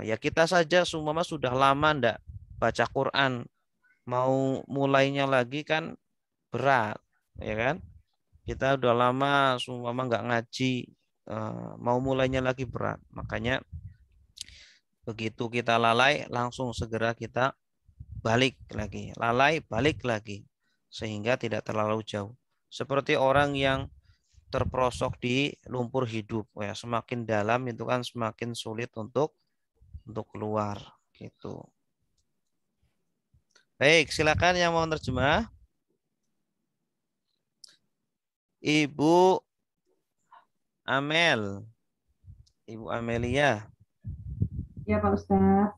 ya kita saja semua sudah lama ndak baca Quran. Mau mulainya lagi kan berat, ya kan? Kita udah lama semua nggak ngaji, mau mulainya lagi berat. Makanya begitu kita lalai langsung segera kita balik lagi, lalai balik lagi, sehingga tidak terlalu jauh. Seperti orang yang terperosok di lumpur hidup, ya semakin dalam itu kan semakin sulit untuk keluar gitu. Baik, silakan yang mau terjemah. Ibu Amel, Ibu Amelia. Ya Pak Ustadz.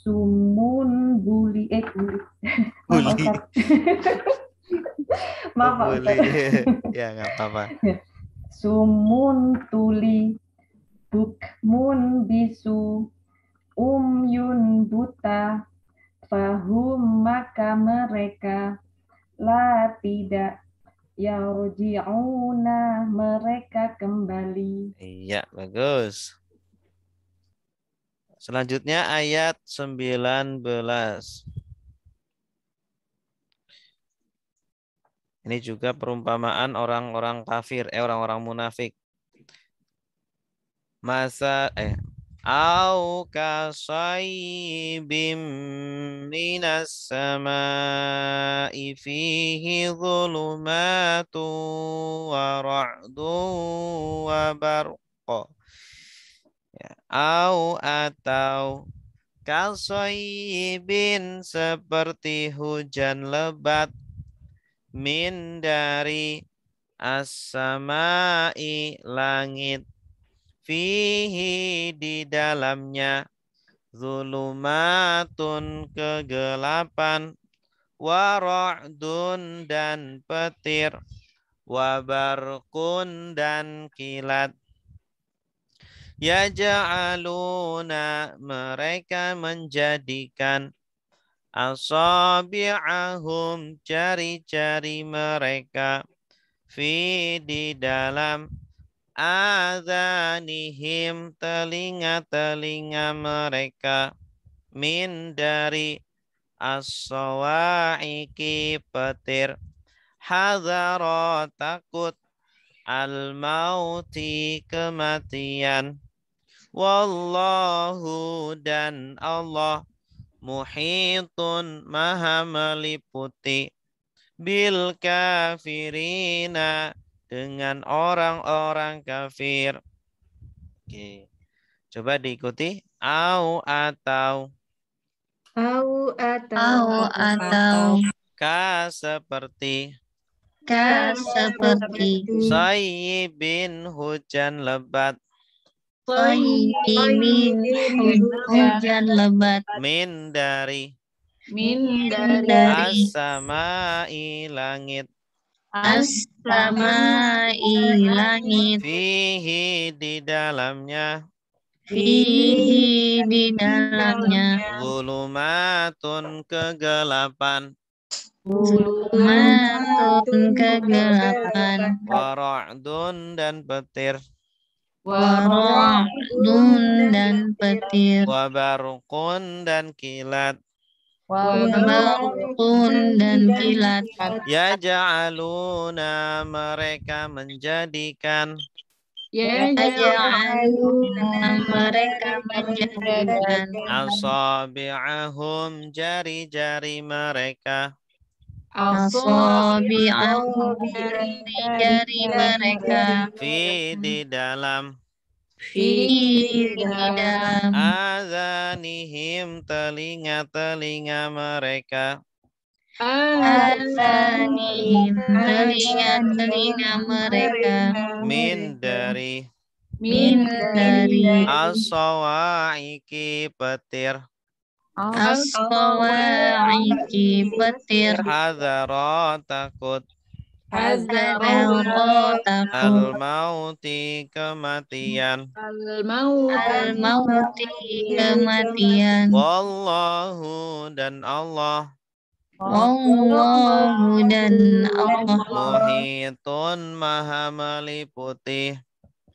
Sumun buli Buli. Maaf Pak Ustadz. Ya nggak apa-apa. Sumun tuli, bukmun bisu, umyun buta, fahum maka mereka, la tidak, yarji'una mereka kembali. Iya, bagus. Selanjutnya ayat 19. Ini juga perumpamaan orang-orang kafir, orang-orang munafik. Au kasayyibim minas samai fihi dhulumatu wa ra'du wa barqa. Ya, au atau kasayyibin seperti hujan lebat min dari as-samai langit fihi di dalamnya zulumatun kegelapan wa ra'dun dan petir wa barqun dan kilat. Yaja'aluna mereka menjadikan asabi'ahum jari-jari mereka fi di dalam adhanihim telinga-telinga mereka min dari as-sawaiki petir hadhara takut al-mauti kematian wallahu dan Allah muhitun maha meliputi bil kafirina dengan orang-orang kafir. Oke. Coba diikuti. Au atau. Au atau. Ka seperti. Ka seperti. Sayyibin hujan lebat. Sayyibin hujan lebat. Min dari. Min dari. As-samai langit. As-samai langit. Fihi di dalamnya. Fihi di dalamnya. Zulumatun kegelapan. Zulumatun kegelapan. Wara'dun dan petir. Wara'dun dan petir. Wabarqun dan kilat. Wabarqun dan kilat. Yaja'aluna mereka menjadikan. Yaja'aluna mereka menjadikan. Asabi'ahum jari-jari mereka. Asabi'ahum jari mereka. Fi di dalam. Fi di dalam. Adhanihim telinga-telinga mereka. Adhanihim telinga-telinga mereka. Min dari. Min dari. As-sawaiki petir. As-sawaiki petir. Hadhara takut. Hadhara takut. Al-mauti kematian. Al-mauti kematian. Wallahu dan Allah. Wallahu dan Allah. Muhitun maha meliputi.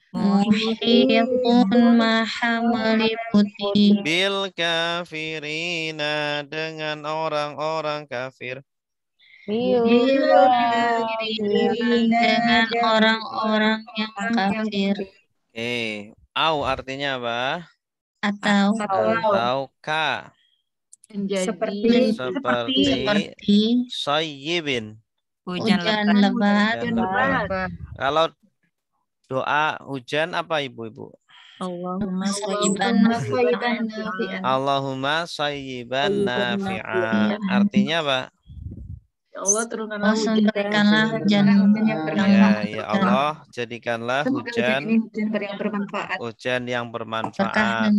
Muhitun maha meliputi. Bil kafirina dengan orang-orang kafir. Dengan orang-orang yang kafir. Au artinya apa? Atau Ka. Seperti sayyibin. hujan lebat. Kalau doa hujan apa ibu-ibu? Allahumma sayyiban nafi'an. Allahumma sayyiban nafi'an. Artinya apa? Ya Allah turunkanlah berikanlah hujan yang bermanfaat. Ya Allah, jadikanlah hujan yang bermanfaat.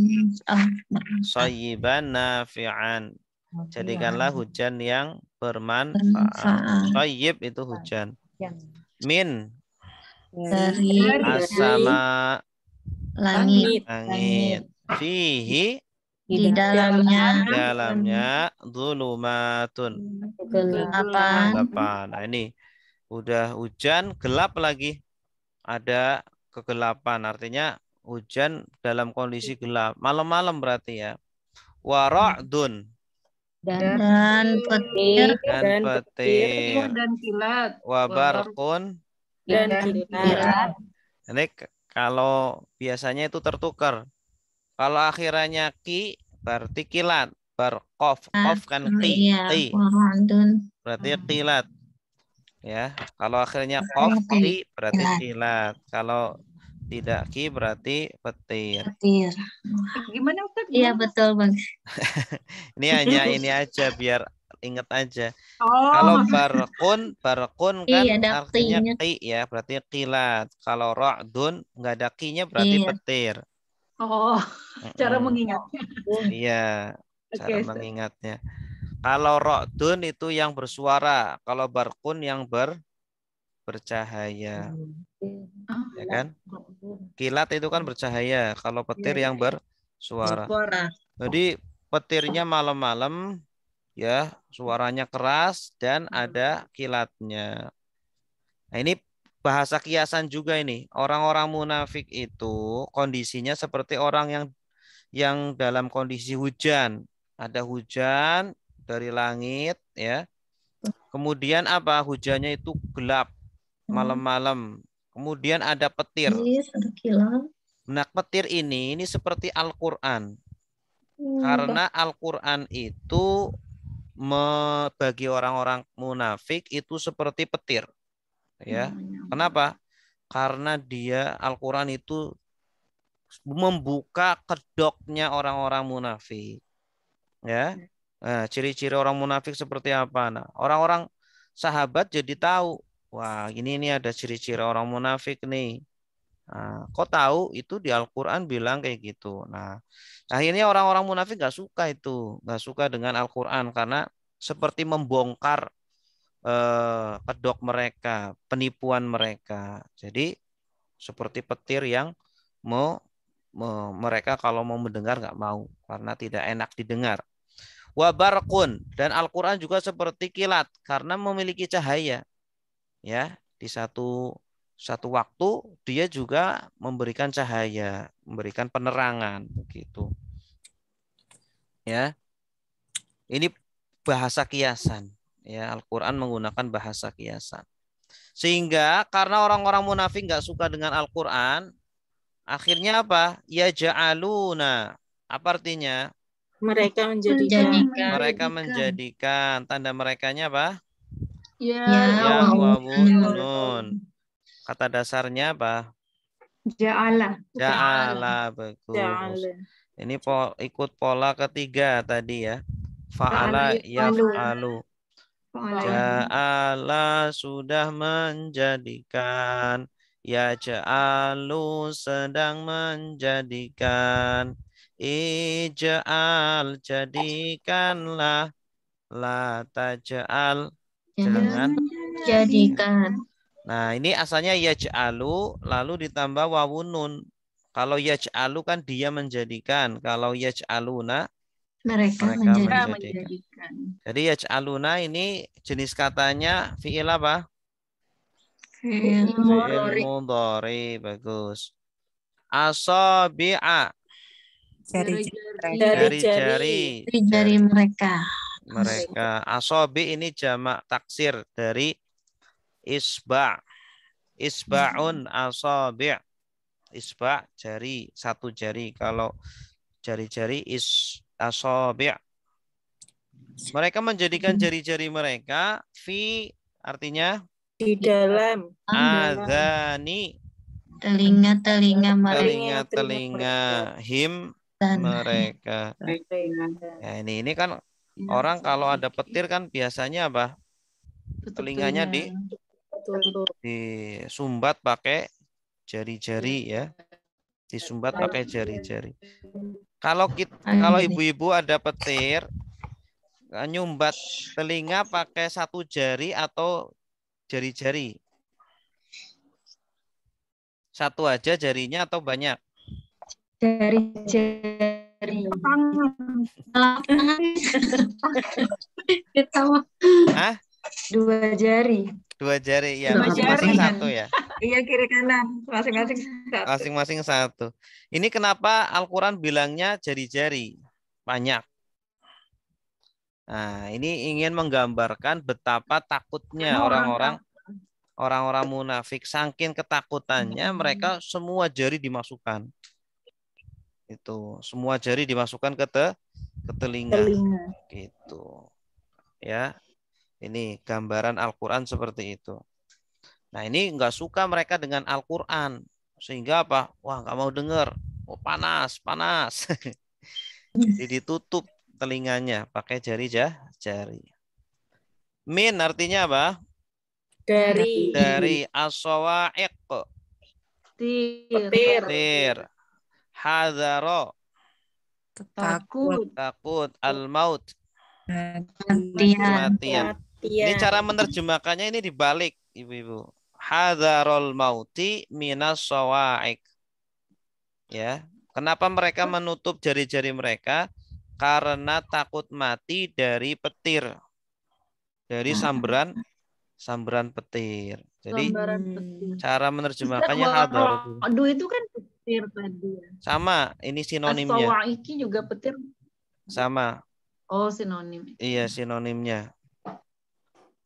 Sayyiban nafi'an. Jadikanlah hujan yang bermanfaat. Sayyib itu hujan. Min dari asama langit. Fihi di dalamnya zulumatun kegelapan. Nah ini udah hujan gelap lagi, ada kegelapan, artinya hujan dalam kondisi gelap malam-malam berarti ya. Wara'dun dan petir dan kilat. Wabarqun dan kilat. Ini kalau biasanya itu tertukar. Kalau akhirannya ki berarti kilat. Berkof, kof kan ki. Iya, Ki. waradun. Berarti kilat. Ya, kalau akhirnya kof ki berarti kilat. Kalau tidak ki berarti petir. Petir. Gimana Ustaz? Iya, betul, Bang. Ini hanya ini aja biar ingat aja. Oh. Kalau barkun kan Iya, ada artinya ki-nya. ki ya, berarti kilat. Kalau ra'dun nggak ada ki-nya berarti Iya. petir. Oh, cara mengingatnya. Iya, cara Oke, Ustaz. mengingatnya. Kalau ra'dun itu yang bersuara, kalau barkun yang bercahaya. Ya kan? Kilat itu kan bercahaya, kalau petir yang bersuara. Jadi petirnya malam-malam ya, suaranya keras dan ada kilatnya. Nah, ini bahasa kiasan juga ini. Orang-orang munafik itu kondisinya seperti orang yang dalam kondisi hujan. Ada hujan dari langit ya. Kemudian apa? Hujannya itu gelap malam-malam. Kemudian ada petir. Ada kilat. Nah, petir ini seperti Al-Qur'an. Karena Al-Qur'an itu bagi orang-orang munafik itu seperti petir. Ya. Kenapa? Karena dia Al-Qur'an itu membuka kedoknya orang-orang munafik. Ya. Nah, ciri-ciri orang munafik seperti apa? Nah, orang-orang sahabat jadi tahu, wah, ini ada ciri-ciri orang munafik nih. Nah, kok tahu? Itu di Al-Qur'an bilang kayak gitu. Nah, akhirnya orang-orang munafik nggak suka itu, nggak suka dengan Al-Qur'an karena seperti membongkar kedok mereka, penipuan mereka. Jadi seperti petir yang mereka kalau mau mendengar nggak mau karena tidak enak didengar. Wabarkun, dan Al-Qur'an juga seperti kilat karena memiliki cahaya. Ya, di satu waktu dia juga memberikan cahaya, memberikan penerangan begitu. Ya. Ini bahasa kiasan. Ya, Al-Qur'an menggunakan bahasa kiasan. Sehingga karena orang-orang munafik nggak suka dengan Al-Qur'an, akhirnya apa? Ya ja'aluna. Apa artinya? Mereka menjadikan. Tanda merekanya apa? Ya, wawun. Kata dasarnya apa? Ja'ala. Bagus. Ini ikut pola ketiga tadi ya. Fa'ala yaf'alu. Ja'ala sudah menjadikan. Ya ja'alu sedang menjadikan. Ija'al jadikanlah. La taj'al jangan jadikan. Nah, ini asalnya yaj'alu lalu ditambah wawun nun. Kalau yaj'alu kan dia menjadikan. Kalau yaj'aluna mereka menjadikan. Jadi yaj'aluna ini jenis katanya fi'il apa? Fi'il mudhari. Bagus. Asabi'a. Jari mereka. Asabi ini jamak taksir dari isba'. Isba'un asabi'. Isba' jari, satu jari. Kalau jari-jari asabi'. Mereka menjadikan jari-jari mereka fi artinya di dalam adhani telinga him mereka. Ya, ini kan orang kalau ada petir kan biasanya apa? Telinganya disumbat pakai jari-jari ya. Disumbat pakai jari-jari. Kalau ibu-ibu ada petir, nyumbat telinga pakai satu jari atau jari-jari? Satu aja jarinya atau banyak? Jari-jari. Hah? Dua jari. Dua jari ya, masing-masing satu ya. Iya, kiri kanan, masing-masing satu. Masing-masing satu. Ini kenapa Al-Qur'an bilangnya jari-jari? Banyak. Nah, ini ingin menggambarkan betapa takutnya orang-orang munafik. Saking ketakutannya mereka semua jari dimasukkan. Itu semua jari dimasukkan ke telinga. Telinga. Gitu. Ya. Ini gambaran Al-Qur'an seperti itu. Nah, ini nggak suka mereka dengan Al-Qur'an. Sehingga apa? Wah, nggak mau dengar. Oh, panas. Jadi ditutup telinganya pakai jari. Min artinya apa? Dari. Dari as-sawa'iq. Petir. Hadzaro. Takut. Takut. Al-maut. Kematian. Ini cara menerjemahkannya ini dibalik, Ibu-ibu. Hadzarul mauti minas sawa'iq. Ya. Kenapa mereka menutup jari-jari mereka? Karena takut mati dari petir. Dari sambaran petir. Jadi cara menerjemahkannya hadzarul. Warodu itu kan petir tadi. Sama, ini sinonimnya. As-sawa'iqi juga petir. Sama. Oh, sinonim. Iya, sinonimnya.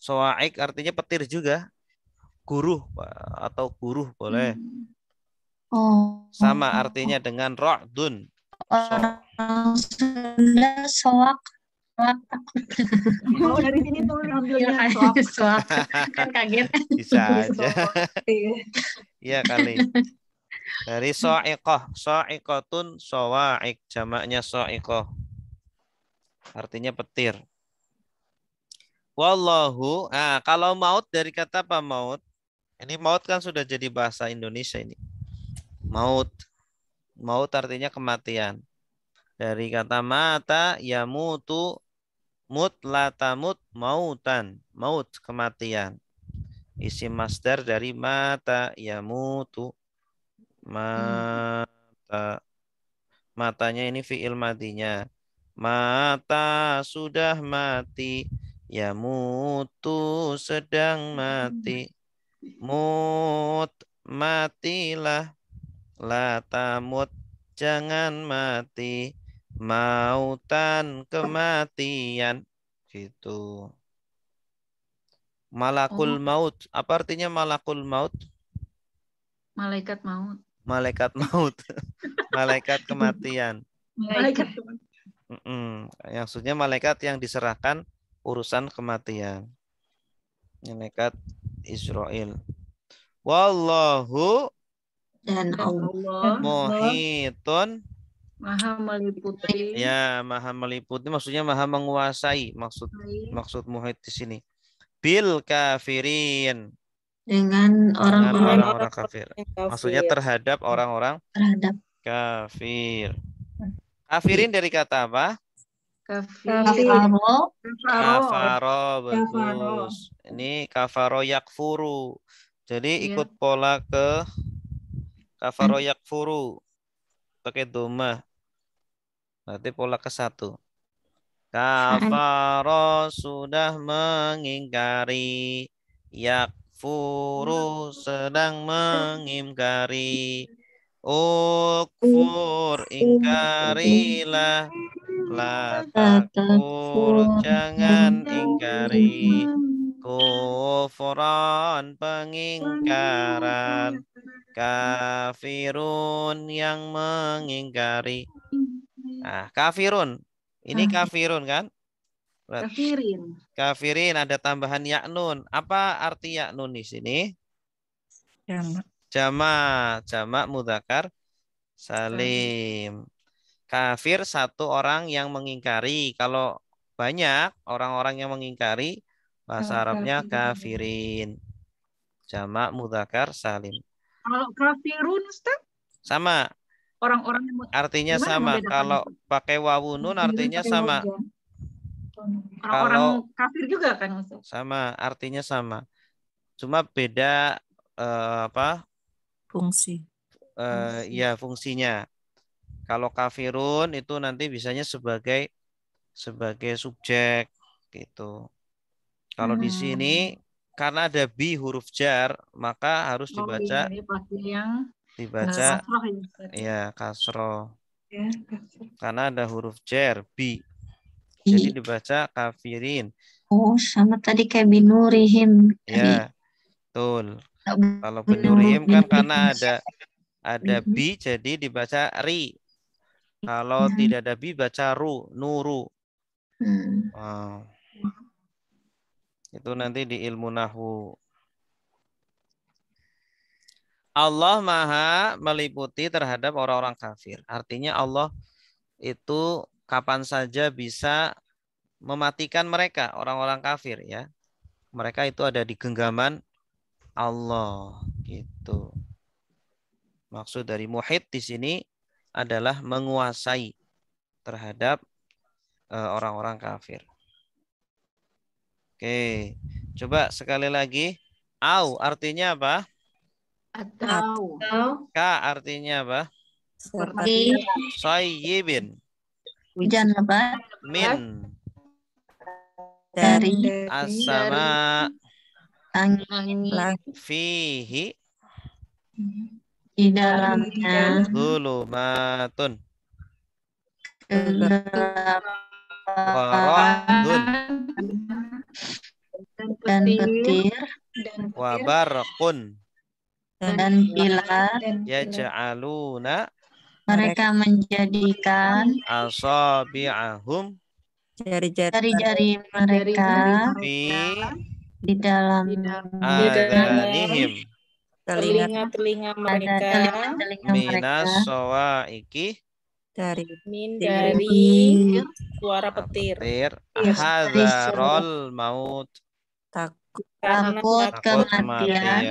Sawa'iq artinya petir juga. Guruh atau guruh boleh. Oh. Sama artinya dengan ra'dun. Orang Sunda soak. Oh, dari sini tuh ambilnya Soak. Kan kaget. Bisa aja. Iya kali. Dari sa'iqah. Sa'iqatun sawa'iq. Jamaknya sa'iqah. Artinya petir. Wallahu. Nah, kalau maut dari kata apa maut? Ini maut kan sudah jadi bahasa Indonesia ini. Maut. Maut artinya kematian. Dari kata mata yamutu mut latamut mautan. Maut kematian. Isim masdar dari mata yamutu. Mata. Matanya ini fi'il madinya. Mata sudah mati. Yamutu sedang mati. Mut matilah. La tamut jangan mati. Mautan kematian. Gitu. Malakul maut. Apa artinya malakul maut? Malaikat maut. Malaikat maut. Malaikat kematian. Malaikat. Maksudnya malaikat yang diserahkan urusan kematian. Malaikat Israel. Wallahu Dan Allah. muhitun. Maha meliputi. Ya, maha meliputi maksudnya maha menguasai. Maksud muhit di sini. Bil kafirin. Dengan orang-orang kafir. Maksudnya terhadap orang-orang kafir. Kafirin dari kata apa? Kafaro. Kafaro, bagus. Ini kafaro yakfuru. Jadi ikut pola ke kafaro yakfuru. Pakai doma. Berarti pola ke-1. Kafaro sudah mengingkari. Yakfuru sedang mengingkari. Ukfur ingkarilah. La takfur jangan ingkari. Kufran pengingkaran. Kafirun yang mengingkari. Nah, kafirun. Ini kafirun kan? Kafirin. Kafirin ada tambahan yaknun. Apa arti yaknun di sini? Jamak mudzakkar salim. Kafir satu orang yang mengingkari. Kalau banyak orang-orang yang mengingkari, bahasa Arabnya kafirin. Jamak mudzakkar salim. Kalau kafirun, Ustaz? Sama. Orang-orang yang artinya sama. Kalau pakai wawunun artinya sama. Orang-orang kafir juga kan, Ustaz? Sama, artinya sama. Cuma beda fungsi. Ya, fungsinya. Kalau kafirun itu nanti bisanya sebagai subjek gitu. Kalau di sini karena ada bi huruf jar, maka harus dibaca kasroh. Karena ada huruf jar bi. Jadi dibaca kafirin. Oh, sama tadi kayak binurihim. Ya, betul. Kalau binurihim kan karena ada bi jadi dibaca ri. Kalau tidak ada bi baca ru, nuru. Wow. Itu nanti di ilmu nahwu. Allah maha meliputi terhadap orang-orang kafir. Artinya Allah itu kapan saja bisa mematikan mereka, orang-orang kafir ya. Mereka itu ada di genggaman Allah gitu. Maksud dari muhit di sini adalah menguasai terhadap orang-orang kafir. Oke, coba sekali lagi. Au artinya apa? Atau. Ka artinya apa? Seperti Sayyibin. hujan lebat Min. dari As-sama. angin Fihi. di dalamnya Zulumatun. kegelapan Waradun. dan petir Wabarakun. dan kilat. Yaj'aluna Mereka menjadikan asabi'ahum jari-jari mereka fi di dalam adanihim telinga-telinga ada mereka telinga-telinga mereka minas sawaiki dari suara petir. Hadzarul maut. takut kematian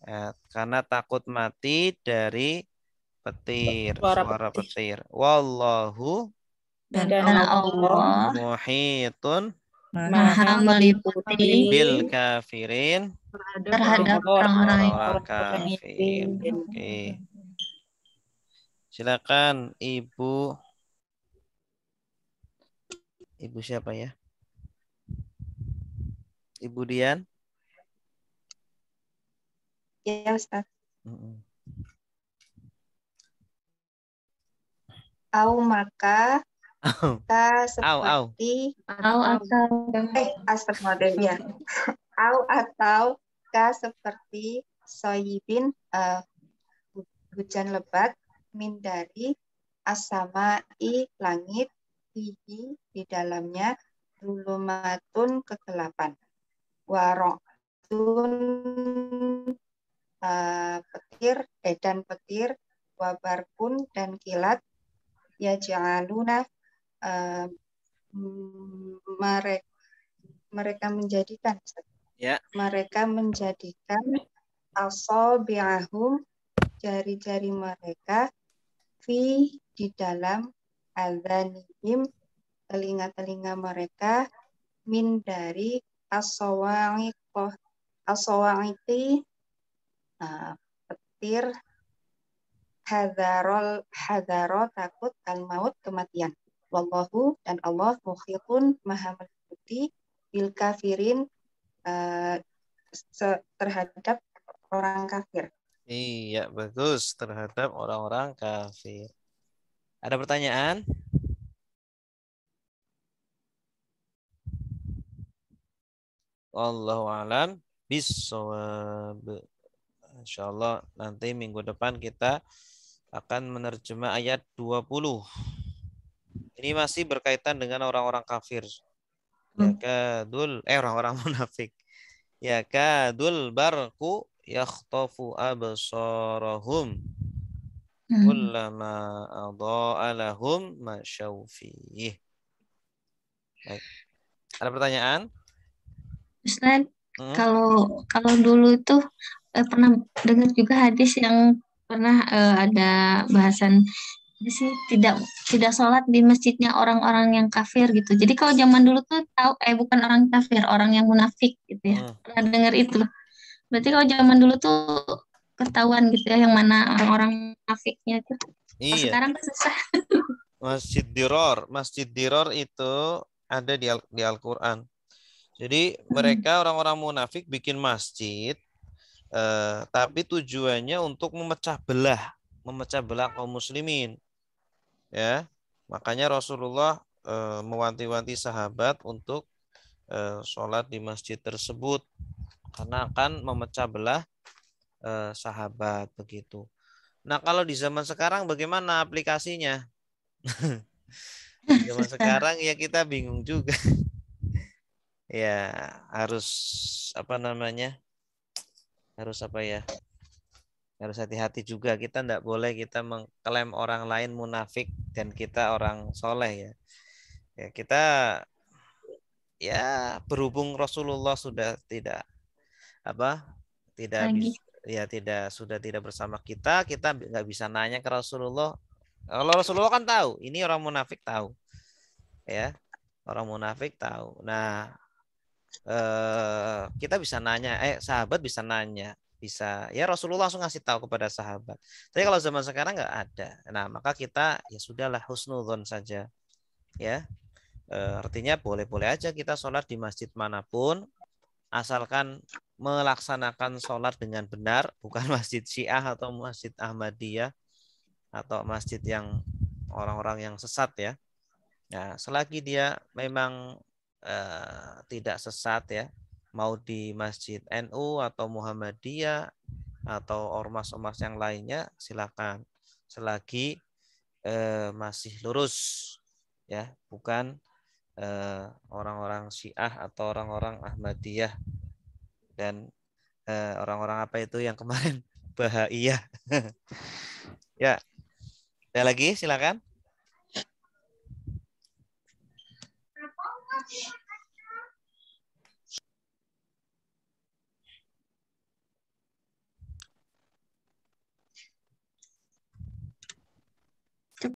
Ya, karena takut mati dari petir, Suara suara petir. Wallahu dan Allah muhitun maha meliputi bil kafirin terhadap orang-orang orang kafir. Oke. Silakan Ibu. Ibu siapa ya? Ibu Dian. Ya, Ustaz. Mm-mm. Au maka ka Au. seperti atau ya. Au atau ka seperti soyibin hujan lebat min dari as-samai langit fihi di dalamnya zulumatun kegelapan waro'tun petir dan petir wabarkun dan kilat yaj'aluna mereka menjadikan mereka menjadikan asabi'ahum jari-jari mereka fi di dalam adzanihim telinga-telinga mereka min dari as-sawa'iqi petir hadzaro takut al-maut kematian. Wallahu dan Allah muhitun maha meliputi bil kafirin terhadap orang kafir. Iya, bagus, terhadap orang-orang kafir. Ada pertanyaan? Wallahu a'lam bishawab. Insyaallah nanti minggu depan kita akan menerjemah ayat 20. Ini masih berkaitan dengan orang-orang kafir. Ya kadul orang-orang munafik. Ya kadul barku yakhtafu absarahum kullama adha'a lahum masyaw fihi. Baik. Ada pertanyaan? Ustaz, kalau dulu itu pernah dengar juga hadis yang pernah ada bahasan sih tidak sholat di masjidnya orang-orang yang kafir gitu. Jadi kalau zaman dulu tuh tahu bukan orang kafir, orang yang munafik gitu ya. Pernah dengar itu. Berarti kalau zaman dulu tuh ketahuan gitu ya yang mana orang-orang munafiknya itu. Iya. Sekarang kan susah. Masjid Diror itu ada di Al-Qur'an. Jadi mereka orang-orang munafik bikin masjid tapi tujuannya untuk memecah belah kaum muslimin. Ya, makanya Rasulullah mewanti-wanti sahabat untuk sholat di masjid tersebut karena akan memecah belah sahabat begitu. Nah, kalau di zaman sekarang bagaimana aplikasinya? Di zaman sekarang ya kita bingung juga. Ya, harus apa namanya? Harus apa ya? Harus hati-hati juga. Kita tidak boleh kita mengklaim orang lain munafik dan kita orang soleh ya. Ya kita ya berhubung Rasulullah sudah tidak apa tidak Lagi. bisa ya tidak sudah tidak bersama kita nggak bisa nanya ke Rasulullah. Kalau Rasulullah kan tahu, ini orang munafik tahu, ya orang munafik tahu. Nah kita bisa nanya, sahabat bisa nanya, bisa ya Rasulullah langsung ngasih tahu kepada sahabat. Tapi kalau zaman sekarang nggak ada. Nah maka kita ya sudahlah husnudzon saja, ya. Artinya boleh-boleh aja kita sholat di masjid manapun, asalkan melaksanakan sholat dengan benar, bukan masjid Syiah atau masjid Ahmadiyah atau masjid yang orang-orang yang sesat ya. Nah, selagi dia memang tidak sesat ya, mau di masjid NU atau Muhammadiyah atau ormas-ormas yang lainnya silakan, selagi masih lurus ya, bukan orang-orang Syiah atau orang-orang Ahmadiyah dan orang-orang apa itu yang kemarin Bahaiyah. Ya, ada lagi silakan.